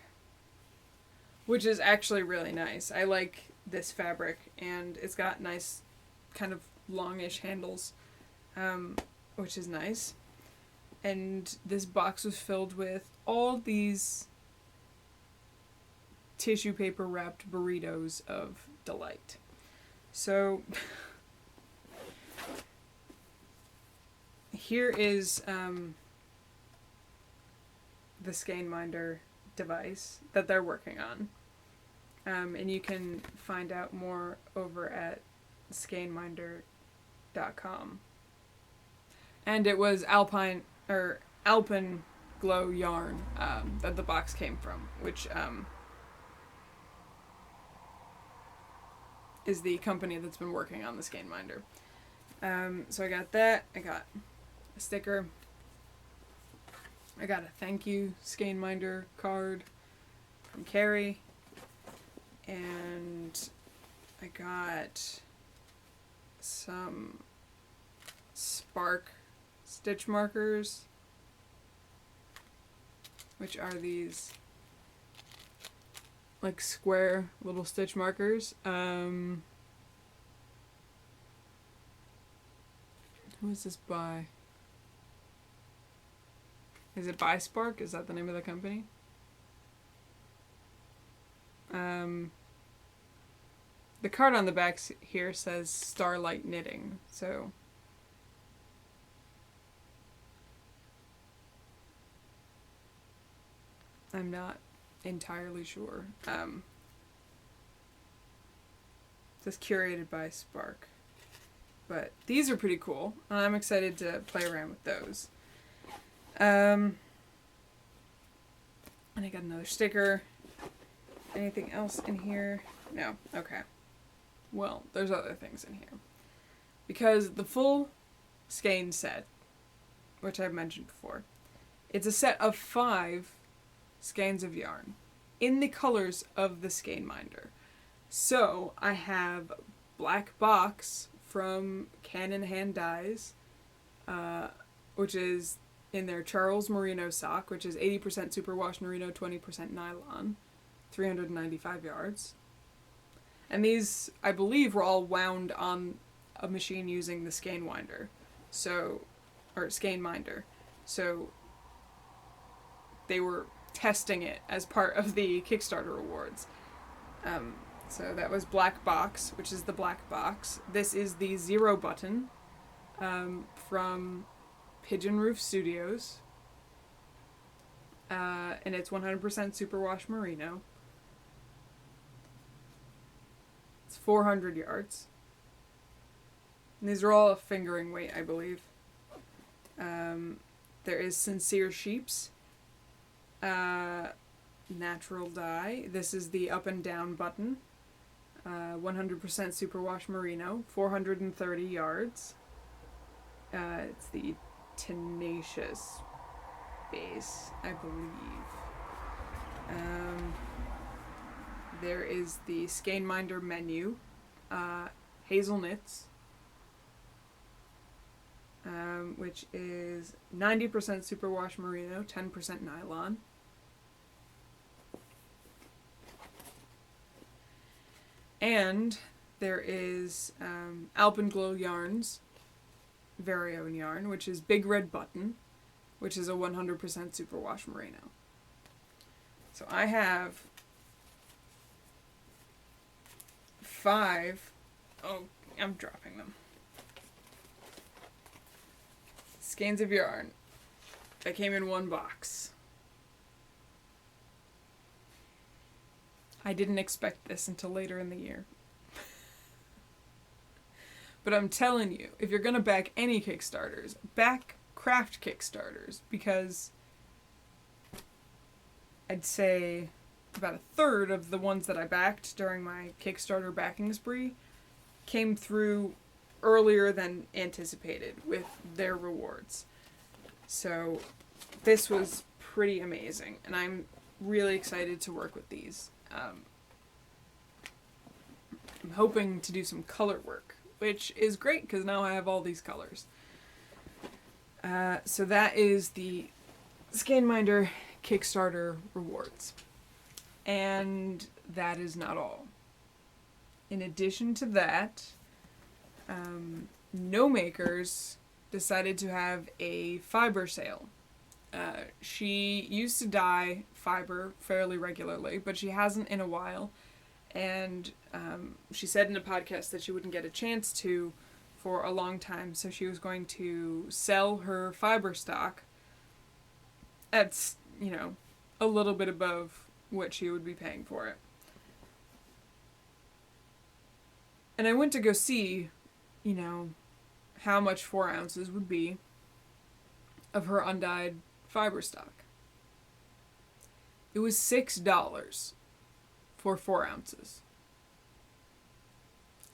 which is actually really nice. I like this fabric, and it's got nice kind of longish handles, which is nice. And this box was filled with all these tissue paper wrapped burritos of delight. So here is the Skein Minder device that they're working on. And you can find out more over at skeinminder.com. And it was Alpenglow yarn that the box came from, which is the company that's been working on the Skein Minder. So I got that. I got a sticker. I got a thank you Skein Minder card from Carrie. And I got some Spark stitch markers, which are these like square little stitch markers. Who is this by? Is it by Spark? Is that the name of the company? The card on the back here says Starlight Knitting, so I'm not entirely sure. It's curated by Spark. But these are pretty cool, and I'm excited to play around with those. And I got another sticker. Anything else in here? No. Okay. Well, there's other things in here. Because the full skein set, which I've mentioned before, it's a set of 5 skeins of yarn in the colors of the Skein Minder. So I have Black Box from Cannon Hand Dyes, which is in their Charles Merino sock, which is 80% superwash merino, 20% nylon, 395 yards. And these, I believe, were all wound on a machine using the Skein Winder, or Skein Minder. So they were testing it as part of the Kickstarter rewards. So that was Black Box, which is the black box. This is the Zero Button from Pigeon Roof Studios. And it's 100% superwash merino. It's 400 yards. And these are all a fingering weight, I believe. There is Sincere Sheeps. Natural dye. This is the up and down button. 100% superwash merino. 430 yards. It's the Tenacious base, I believe. There is the Skein-Minder menu, Hazelnuts, which is 90% superwash merino, 10% nylon. And there is Alpenglow Yarns, very own yarn, which is Big Red Button, which is a 100% superwash merino. So I have 5, oh, I'm dropping them, skeins of yarn that came in one box. I didn't expect this until later in the year. But I'm telling you, if you're gonna back any Kickstarters, back craft Kickstarters, because I'd say about a third of the ones that I backed during my Kickstarter backing spree came through earlier than anticipated with their rewards. So this was pretty amazing, and I'm really excited to work with these. I'm hoping to do some color work, which is great because now I have all these colors. So that is the Skein-Minder Kickstarter rewards. And that is not all. In addition to that, No Makers decided to have a fiber sale. She used to dye fiber fairly regularly, but she hasn't in a while. And she said in a podcast that she wouldn't get a chance to for a long time, so she was going to sell her fiber stock at, a little bit above what she would be paying for it. And I went to go see, how much 4 ounces would be of her undyed fiber stock. It was $6 for 4 ounces.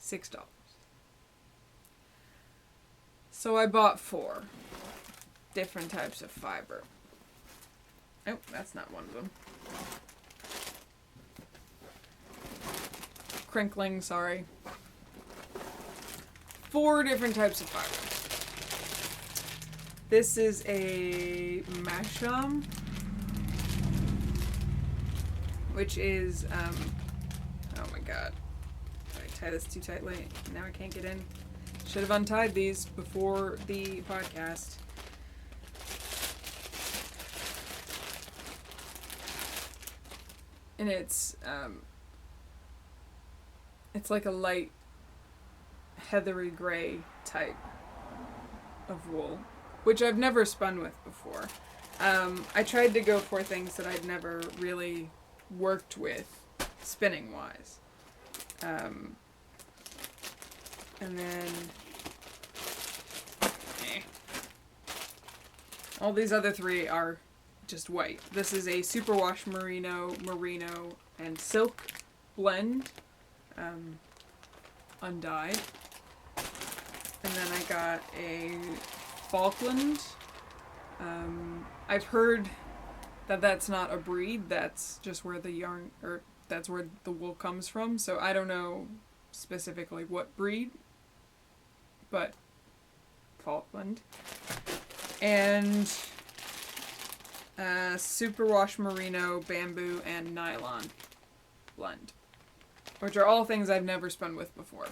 $6. So I bought 4 different types of fiber. Oh, that's not one of them. Crinkling, sorry. 4 different types of fiber. This is a Masham, which is, oh my god. Did I tie this too tightly? Now I can't get in. Should have untied these before the podcast. And it's like a light heathery gray type of wool, which I've never spun with before. I tried to go for things that I'd never really worked with spinning wise. And then all these other 3 are just white. This is a superwash merino, and silk blend, undyed. And then I got a Falkland. I've heard that that's not a breed, that's just where the yarn, or that's where the wool comes from, so I don't know specifically what breed, but Falkland. And superwash merino, bamboo, and nylon blend, which are all things I've never spun with before.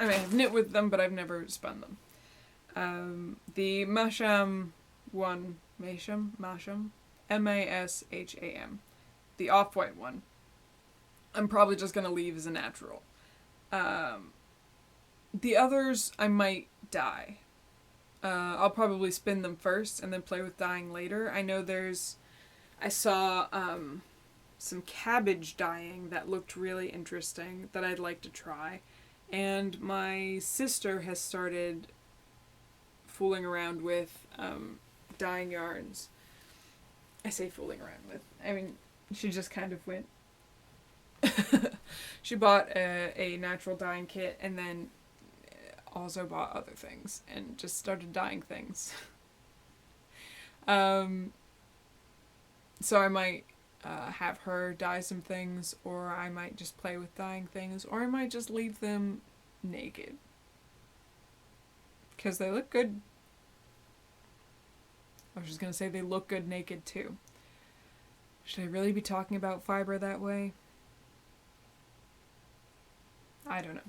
I've knit with them, but I've never spun them. The Masham one, Masham, M-A-S-H-A-M, the off-white one, I'm probably just going to leave as a natural. The others I might dye. I'll probably spin them first and then play with dyeing later. I know I saw some cabbage dyeing that looked really interesting that I'd like to try. And my sister has started fooling around with dyeing yarns. I say fooling around with. I mean, she just kind of went. She bought a natural dyeing kit and then also bought other things and just started dyeing things. So I might have her dye some things, or I might just play with dyeing things, or I might just leave them naked. Because they look good. I was just going to say they look good naked too. Should I really be talking about fiber that way? I don't know.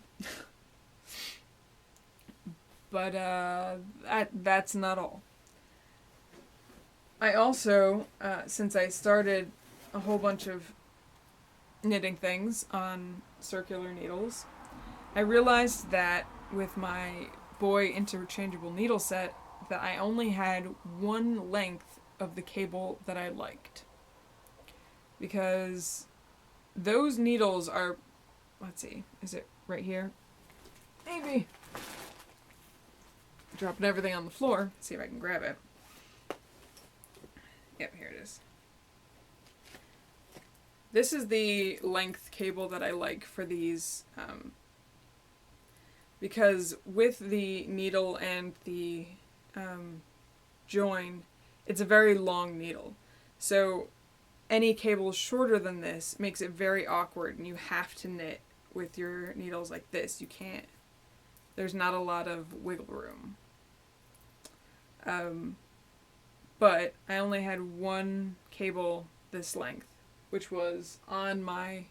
But that's not all. I also, since I started a whole bunch of knitting things on circular needles, I realized that with my Boy interchangeable needle set that I only had one length of the cable that I liked. Because those needles are, let's see, is it right here? Maybe. Dropping everything on the floor. Let's see if I can grab it. Yep, here it is. This is the length cable that I like for these, because with the needle and the join, it's a very long needle. So any cable shorter than this makes it very awkward, and you have to knit with your needles like this. You can't, there's not a lot of wiggle room. But I only had one cable this length, which was on my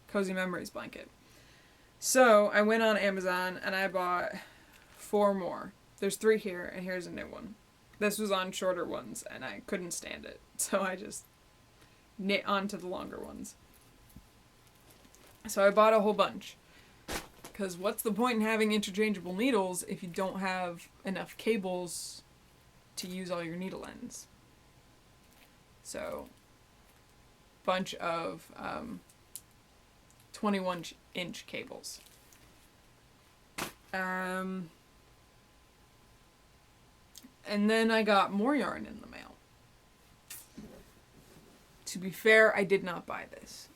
Cozy Memories blanket. So I went on Amazon and I bought 4 more. There's 3 here, and here's a new one. This was on shorter ones, and I couldn't stand it, so I just knit onto the longer ones. So I bought a whole bunch. Because what's the point in having interchangeable needles if you don't have enough cables to use all your needle ends? So, bunch of 21-inch cables. And then I got more yarn in the mail. To be fair, I did not buy this.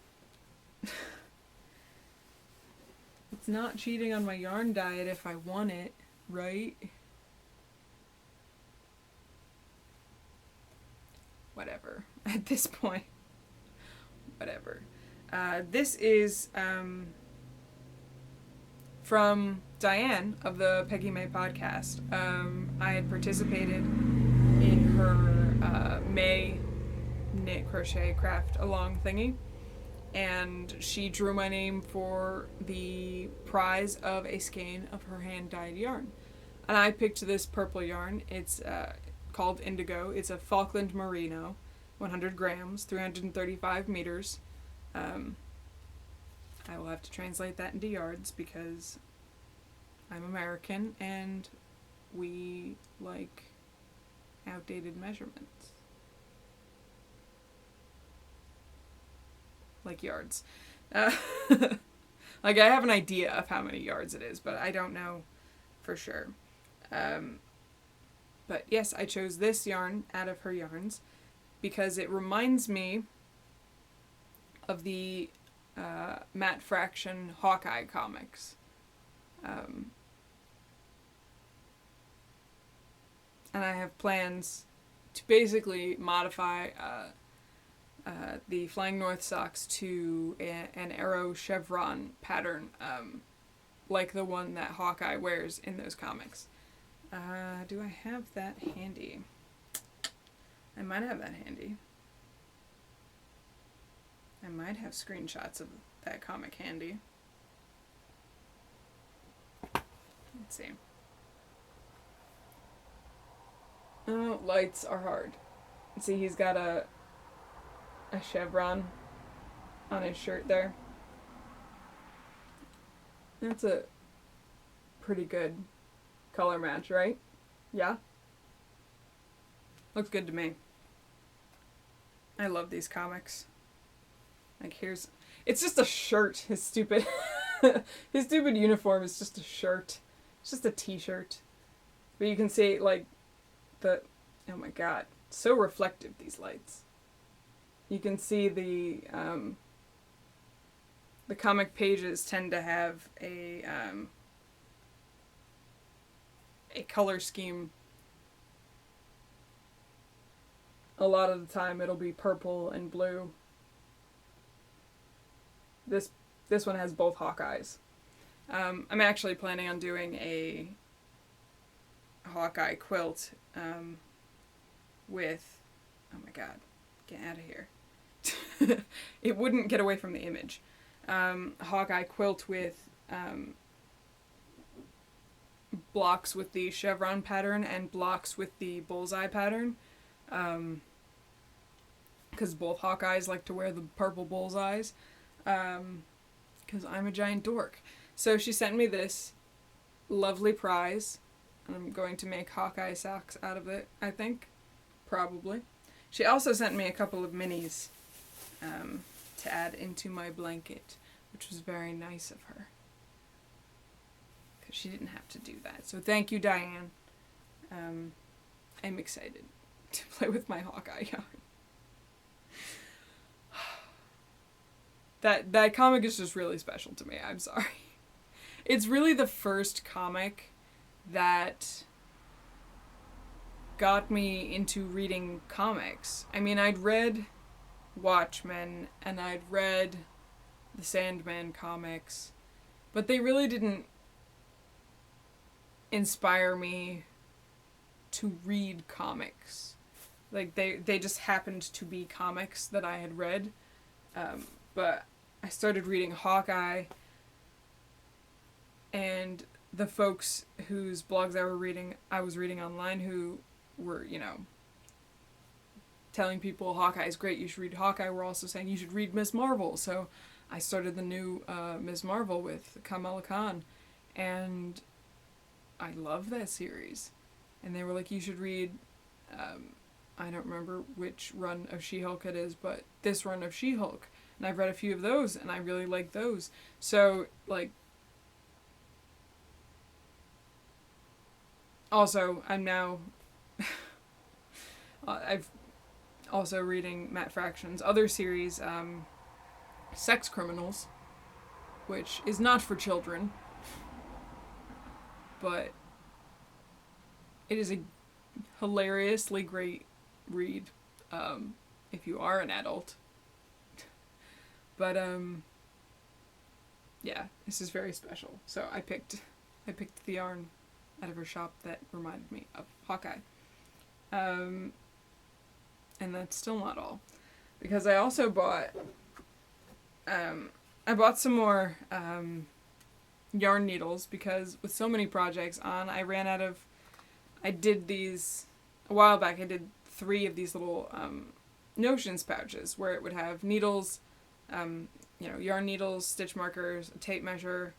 It's not cheating on my yarn diet if I want it, right? Whatever. At this point. Whatever. This is from Diane of the Peggy May podcast. I had participated in her May knit, crochet, craft along thingy. And she drew my name for the prize of a skein of her hand-dyed yarn. And I picked this purple yarn. It's called Indigo. It's a Falkland Merino, 100 grams, 335 meters. I will have to translate that into yards because I'm American and we like outdated measurements. Like yards. Like I have an idea of how many yards it is, but I don't know for sure. But yes, I chose this yarn out of her yarns because it reminds me of the Matt Fraction Hawkeye comics. And I have plans to basically modify the Flying North socks to an arrow chevron pattern, like the one that Hawkeye wears in those comics. Do I have that handy? I might have that handy. I might have screenshots of that comic handy. Let's see. Oh, lights are hard. See, he's got a chevron on his shirt there. That's a pretty good color match, right? Yeah? Looks good to me. I love these comics. Like, it's just a shirt, his stupid uniform is just a shirt. It's just a t-shirt. But you can see, like, oh my god, so reflective, these lights. You can see the comic pages tend to have a color scheme a lot of the time it'll be purple and blue. This one has both Hawkeyes. I'm actually planning on doing a Hawkeye quilt with, oh my god, get out of here. It wouldn't get away from the image. Hawkeye quilt with blocks with the chevron pattern and blocks with the bullseye pattern. Because both Hawkeyes like to wear the purple bullseyes. Because I'm a giant dork. So she sent me this lovely prize. And I'm going to make Hawkeye socks out of it, I think. Probably. She also sent me a couple of minis to add into my blanket, which was very nice of her. Because she didn't have to do that. So thank you, Diane. I'm excited to play with my Hawkeye yarn. That comic is just really special to me. I'm sorry. It's really the first comic that got me into reading comics. I mean, I'd read Watchmen and I'd read the Sandman comics, but they really didn't inspire me to read comics. Like, they just happened to be comics that I had read. But I started reading Hawkeye, and the folks whose blogs I was reading online who were, telling people Hawkeye is great, you should read Hawkeye, were also saying you should read Ms. Marvel. So I started the new Ms. Marvel with Kamala Khan, and I love that series. And they were like, you should read, I don't remember which run of She-Hulk it is, but this run of She-Hulk. And I've read a few of those, and I really like those. So, also, I'm now... I've also reading Matt Fraction's other series, Sex Criminals, which is not for children, but it is a hilariously great read if you are an adult. But yeah, this is very special. So I picked the yarn out of her shop that reminded me of Hawkeye. And that's still not all, because I also bought some more yarn needles, because with so many projects on, I did these a while back. I did 3 of these little notions pouches where it would have needles, yarn needles, stitch markers, a tape measure.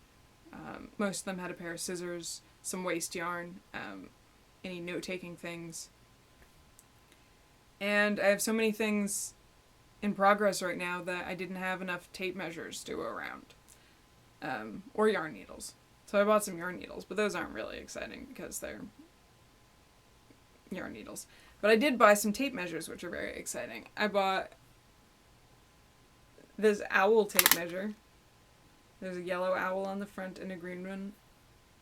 Most of them had a pair of scissors, some waste yarn, any note-taking things. And I have so many things in progress right now that I didn't have enough tape measures to go around. Or yarn needles. So I bought some yarn needles, but those aren't really exciting because they're yarn needles. But I did buy some tape measures, which are very exciting. I bought this owl tape measure. There's a yellow owl on the front and a green one.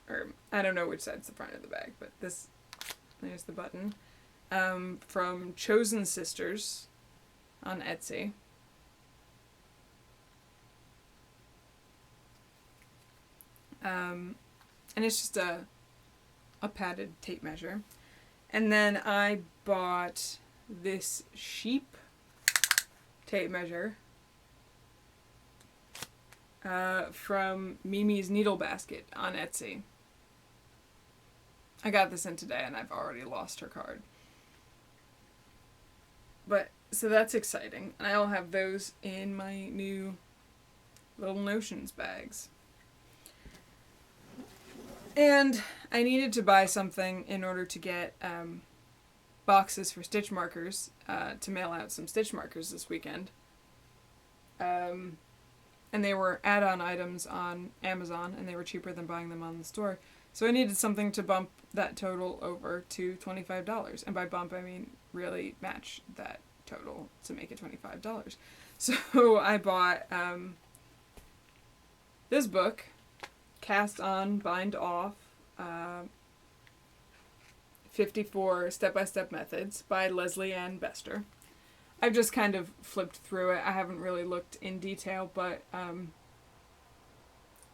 Or, I don't know which side's the front of the bag, but there's the button. From Chosen Sisters on Etsy. And it's just a padded tape measure. And then I bought this sheep tape measure from Mimi's Needle Basket on Etsy. I got this in today and I've already lost her card. But, so that's exciting. And I'll have those in my new little Notions bags. And I needed to buy something in order to get boxes for stitch markers, to mail out some stitch markers this weekend. And they were add-on items on Amazon, and they were cheaper than buying them on the store. So I needed something to bump that total over to $25. And by bump, I mean really match that total to make it $25. So I bought this book, Cast On, Bind Off, 54 Step-by-Step Methods by Leslie Ann Bester. I've just kind of flipped through it. I haven't really looked in detail, but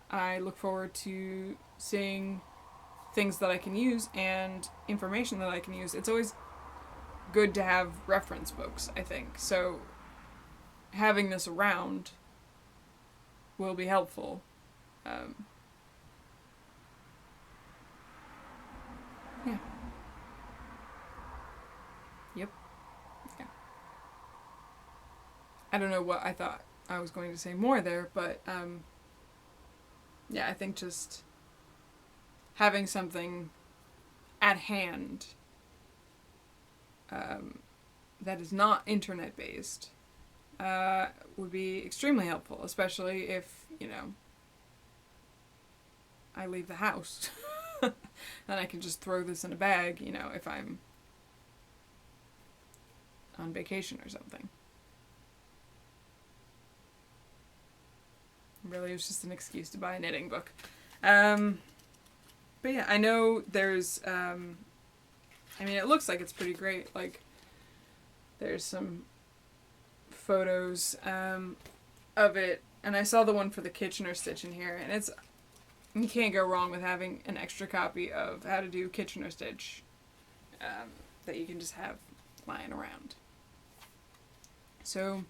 I look forward to seeing things that I can use and information that I can use. It's always good to have reference books, I think. So having this around will be helpful. Yeah. Yep. Yeah. I don't know what I thought I was going to say more there, but yeah, I think just having something at hand that is not internet based would be extremely helpful, especially if, I leave the house. Then I can just throw this in a bag, if I'm on vacation or something. Really, it was just an excuse to buy a knitting book. But yeah, I know there's, it looks like it's pretty great. Like, there's some photos of it, and I saw the one for the Kitchener stitch in here, and you can't go wrong with having an extra copy of How to Do Kitchener Stitch that you can just have lying around. So,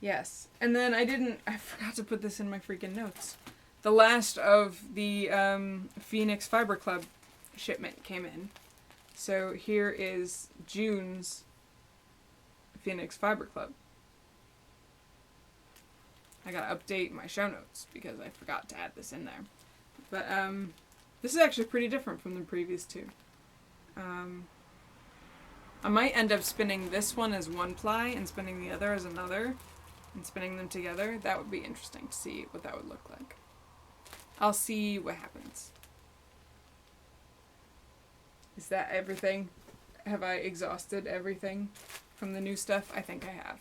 yes. And then I forgot to put this in my freaking notes. The last of the Phoenix Fiber Club shipment came in. So here is June's Phoenix Fiber Club. I gotta update my show notes because I forgot to add this in there. But this is actually pretty different from the previous two. I might end up spinning this one as one ply and spinning the other as another and spinning them together. That would be interesting to see what that would look like. I'll see what happens. Is that everything? Have I exhausted everything from the new stuff? I think I have.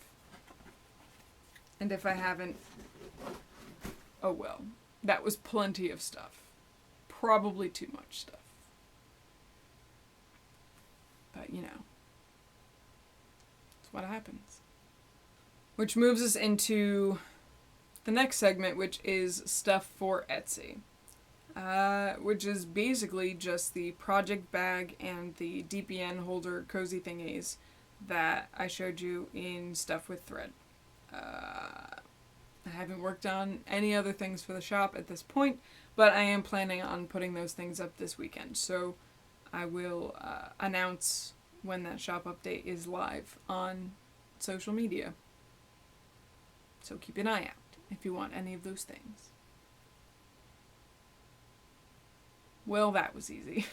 And if I haven't, oh well. That was plenty of stuff. Probably too much stuff. But, that's what happens. Which moves us into the next segment, which is stuff for Etsy. Which is basically just the project bag and the DPN holder cozy thingies that I showed you in Stuff with Thread. I haven't worked on any other things for the shop at this point, but I am planning on putting those things up this weekend. So I will announce when that shop update is live on social media. So keep an eye out if you want any of those things. Well, that was easy.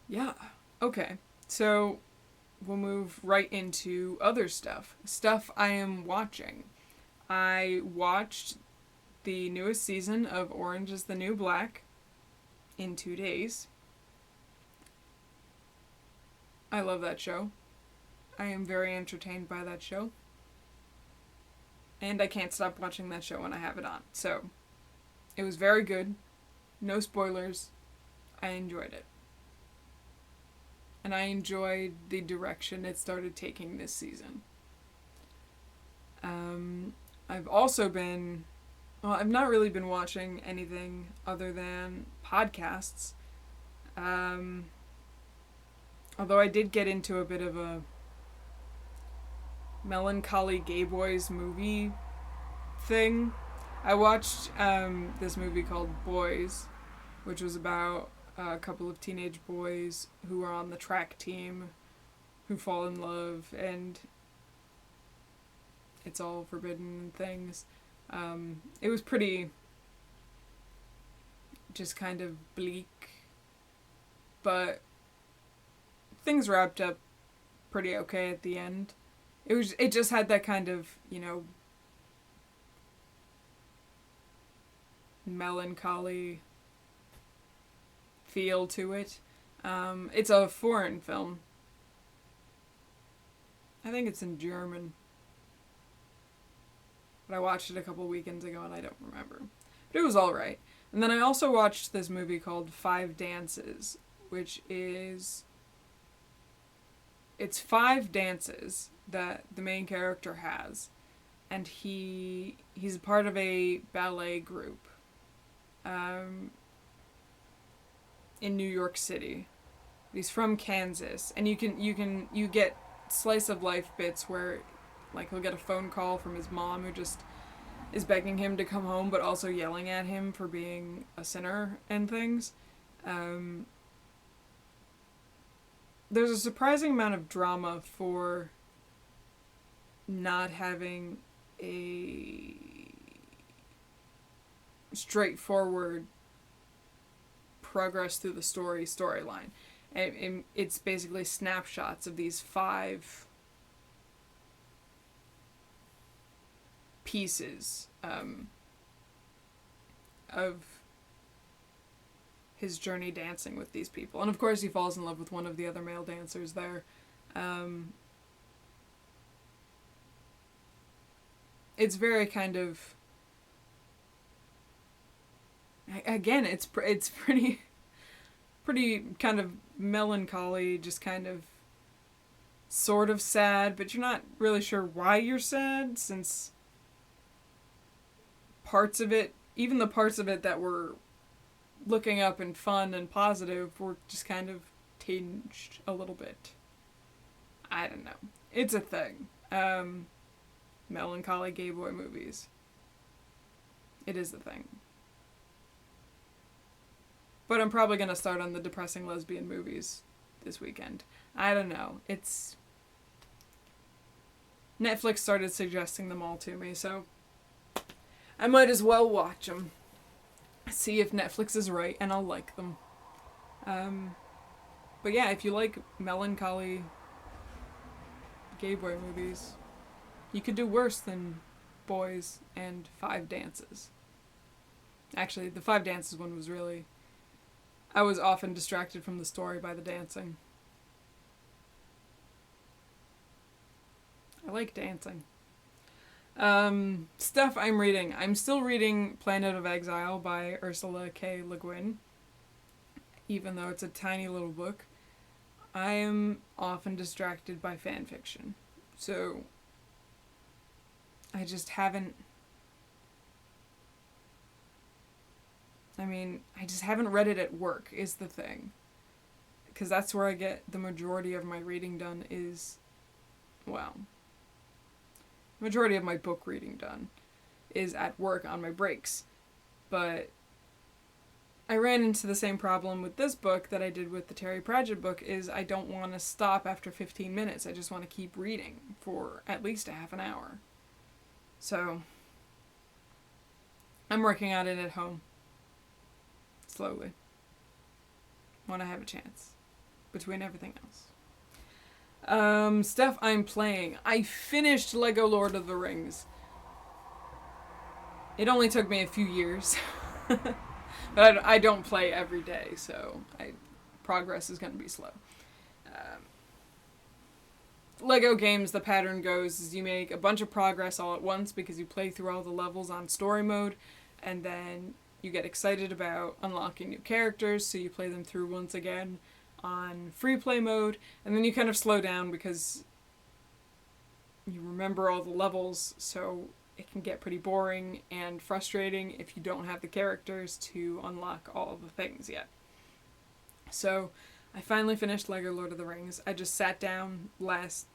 Yeah. Okay. So we'll move right into other stuff. Stuff I am watching. I watched the newest season of Orange is the New Black in 2 days. I love that show. I am very entertained by that show. And I can't stop watching that show when I have it on. So, it was very good. No spoilers. I enjoyed it. And I enjoyed the direction it started taking this season. I've also I've not really been watching anything other than podcasts. Although I did get into a bit of a melancholy gay boys movie thing. I watched this movie called Boys, which was about a couple of teenage boys who are on the track team who fall in love, and it's all forbidden things. It was pretty just kind of bleak, but things wrapped up pretty okay at the end. It just had that kind of, melancholy feel to it. It's a foreign film. I think it's in German. But I watched it a couple weekends ago and I don't remember. But it was alright. And then I also watched this movie called Five Dances, which is... It's 5 dances that the main character has. And he's part of a ballet group in New York City. He's from Kansas. And you get slice of life bits where like he'll get a phone call from his mom who just is begging him to come home, but also yelling at him for being a sinner and things. There's a surprising amount of drama for not having a straightforward progress through the storyline. And it's basically snapshots of these 5 pieces of his journey dancing with these people. And of course he falls in love with one of the other male dancers there. It's very kind of... Again, it's pretty kind of melancholy, just kind of sort of sad, but you're not really sure why you're sad, since parts of it, even the parts of it that were looking up and fun and positive, were just kind of tinged a little bit. I don't know. It's a thing. Melancholy gay boy movies. It is a thing. But I'm probably going to start on the depressing lesbian movies this weekend. I don't know. It's... Netflix started suggesting them all to me, so I might as well watch them. See if Netflix is right, and I'll like them. But yeah, if you like melancholy gay boy movies, you could do worse than Boys and 5 Dances. Actually, the 5 Dances one was really... I was often distracted from the story by the dancing. I like dancing. Stuff I'm reading. I'm still reading Planet of Exile by Ursula K. Le Guin, even though it's a tiny little book. I am often distracted by fan fiction, so I just haven't... I just haven't read it at work, is the thing. Because that's where I get the majority of my reading done is... Well... majority of my book reading done is at work on my breaks. But I ran into the same problem with this book that I did with the Terry Pratchett book, is I don't want to stop after 15 minutes. I just want to keep reading for at least a half an hour. So I'm working on it at home. Slowly. When I have a chance. Between everything else. Stuff I'm playing. I finished Lego Lord of the Rings. It only took me a few years. But I don't play every day, so progress is going to be slow. Lego games, the pattern goes is you make a bunch of progress all at once because you play through all the levels on story mode, and then you get excited about unlocking new characters, so you play them through once again on free play mode, and then you kind of slow down because you remember all the levels, so it can get pretty boring and frustrating if you don't have the characters to unlock all the things yet. So I finally finished Lego Lord of the Rings. I just sat down last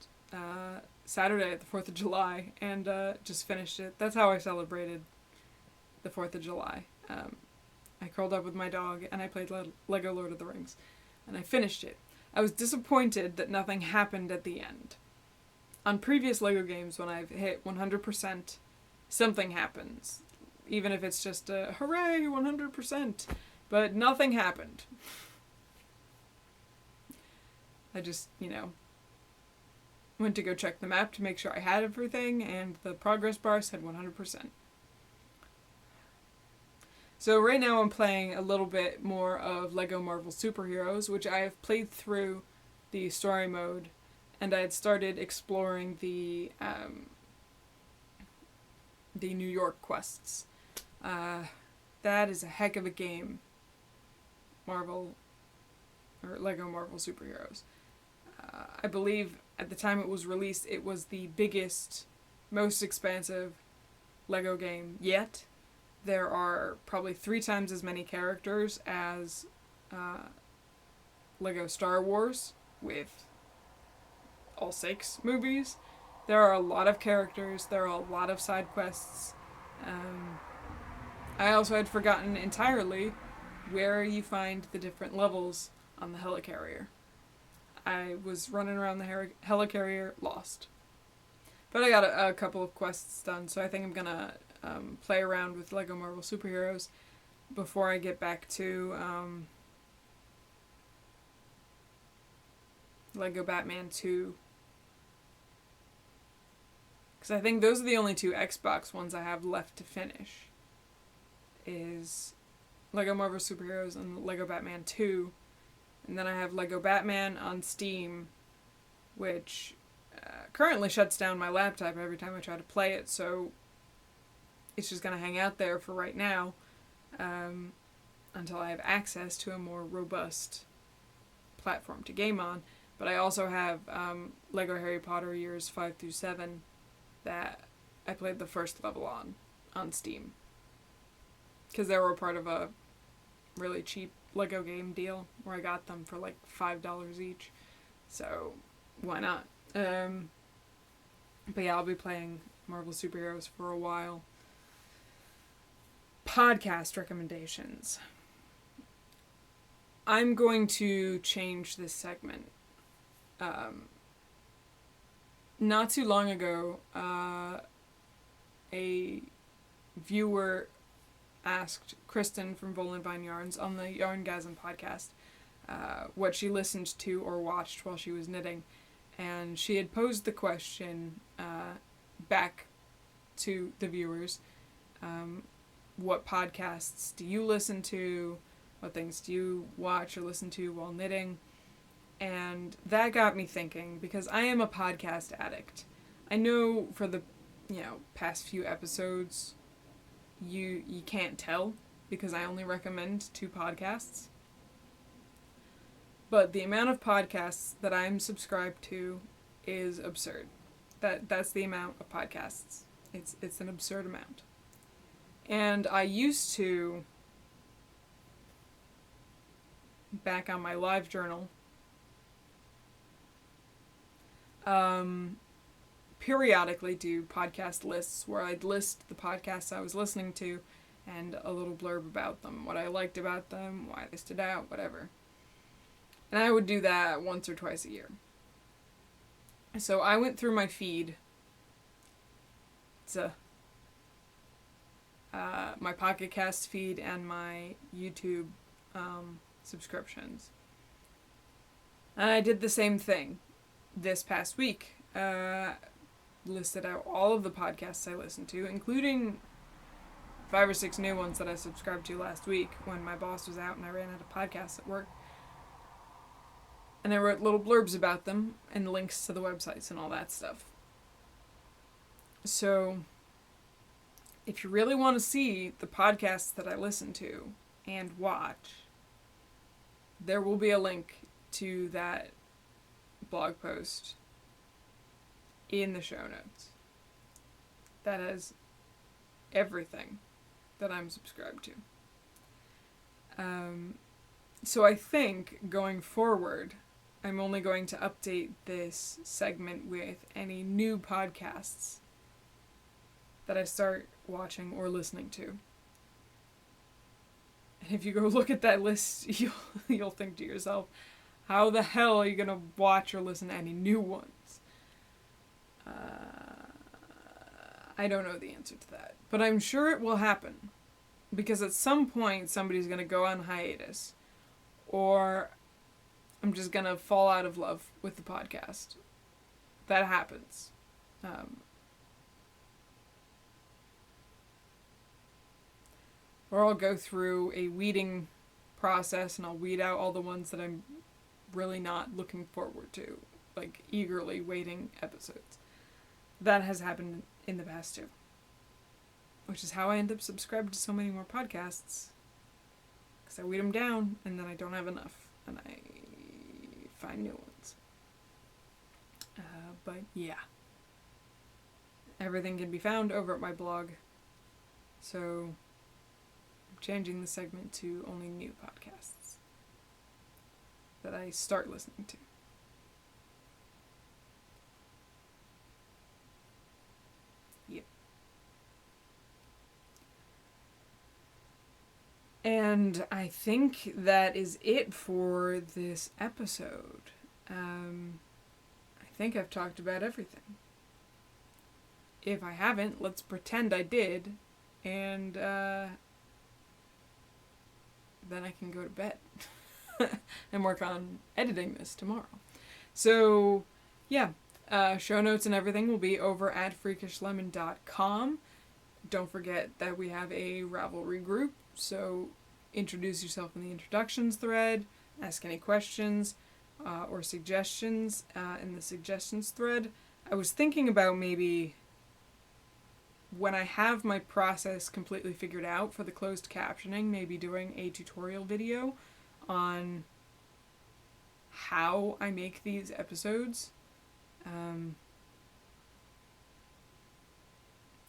Saturday at the 4th of July and just finished it. That's how I celebrated the 4th of July. I curled up with my dog and I played Lego Lord of the Rings. And I finished it. I was disappointed that nothing happened at the end. On previous Lego games, when I've hit 100%, something happens. Even if it's just a, hooray, 100%. But nothing happened. I just, went to go check the map to make sure I had everything, and the progress bar said 100%. So right now I'm playing a little bit more of Lego Marvel Superheroes, which I have played through the story mode, and I had started exploring the New York quests. That is a heck of a game. Marvel, or Lego Marvel Superheroes. I believe at the time it was released, it was the biggest, most expansive Lego game yet. There are probably 3 times as many characters as Lego Star Wars, with all 6 movies. There are a lot of characters, there are a lot of side quests. I also had forgotten entirely where you find the different levels on the helicarrier. I was running around the helicarrier, lost. But I got a couple of quests done, so I think I'm gonna play around with Lego Marvel Superheroes before I get back to Lego Batman 2. Because I think those are the only 2 Xbox ones I have left to finish. Is Lego Marvel Superheroes and Lego Batman 2. And then I have Lego Batman on Steam, which currently shuts down my laptop every time I try to play it, so it's just going to hang out there for right now until I have access to a more robust platform to game on. But I also have Lego Harry Potter years 5 through 7 that I played the first level on Steam. Because they were part of a really cheap Lego game deal where I got them for like $5 each. So, why not? But yeah, I'll be playing Marvel Superheroes for a while. Podcast recommendations. I'm going to change this segment. Not too long ago, a viewer asked Kristen from Volenvine Yarns on the Yarngasm podcast what she listened to or watched while she was knitting. And she had posed the question back to the viewers, what podcasts do you listen to? What things do you watch or listen to while knitting? And that got me thinking, because I am a podcast addict. I know for the past few episodes you can't tell because I only recommend 2 podcasts. But the amount of podcasts that I'm subscribed to is absurd. That's the amount of podcasts. It's an absurd amount. And I used to, back on my live journal, periodically do podcast lists where I'd list the podcasts I was listening to and a little blurb about them, what I liked about them, why they stood out, whatever. And I would do that once or twice a year. So I went through my feed. It's my Pocket Cast feed and my YouTube subscriptions. And I did the same thing this past week. Listed out all of the podcasts I listened to, including 5 or 6 new ones that I subscribed to last week when my boss was out and I ran out of podcasts at work. And I wrote little blurbs about them and links to the websites and all that stuff. So, if you really want to see the podcasts that I listen to and watch, there will be a link to that blog post in the show notes. That has everything that I'm subscribed to. So I think going forward, I'm only going to update this segment with any new podcasts that I start watching or listening to. And if you go look at that list, you'll think to yourself, how the hell are you going to watch or listen to any new ones? I don't know the answer to that. But I'm sure it will happen. Because at some point, somebody's going to go on hiatus. Or I'm just going to fall out of love with the podcast. That happens. Or I'll go through a weeding process and I'll weed out all the ones that I'm really not looking forward to. Like, eagerly waiting episodes. That has happened in the past too. which is how I end up subscribed to so many more podcasts. Because I weed them down, and then I don't have enough, and I find new ones. But yeah. Everything can be found over at my blog. So I'm changing the segment to only new podcasts that I start listening to. Yep. And I think that is it for this episode. I think I've talked about everything. If I haven't, let's pretend I did, and then I can go to bed and work on editing this tomorrow. So, yeah, show notes and everything will be over at freakishlemon.com. Don't forget that we have a Ravelry group, so introduce yourself in the introductions thread, ask any questions or suggestions in the suggestions thread. I was thinking about maybe when I have my process completely figured out for the closed captioning, maybe doing a tutorial video on how I make these episodes.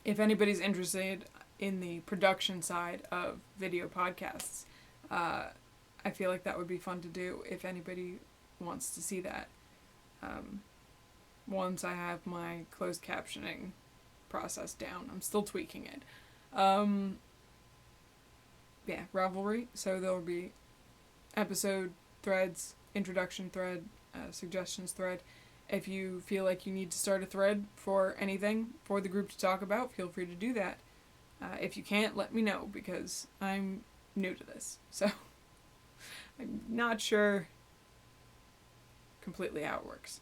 If anybody's interested in the production side of video podcasts, I feel like that would be fun to do if anybody wants to see that. Once I have my closed captioning process down. I'm still tweaking it. Yeah, Ravelry. So there'll be episode threads, introduction thread, suggestions thread. If you feel like you need to start a thread for anything for the group to talk about, feel free to do that. If you can't, let me know, because I'm new to this. So I'm not sure completely how it works.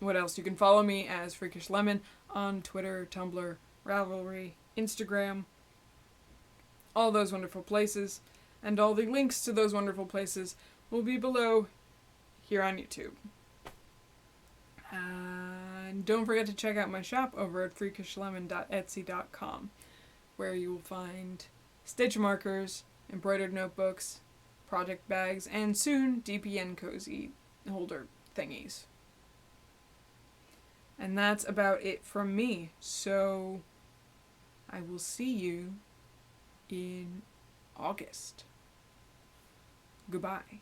What else? You can follow me as Freakish Lemon on Twitter, Tumblr, Ravelry, Instagram, all those wonderful places, and all the links to those wonderful places will be below here on YouTube. And don't forget to check out my shop over at freakishlemon.etsy.com, where you will find stitch markers, embroidered notebooks, project bags, and soon DPN cozy holder thingies. And that's about it from me. So I will see you in August. Goodbye.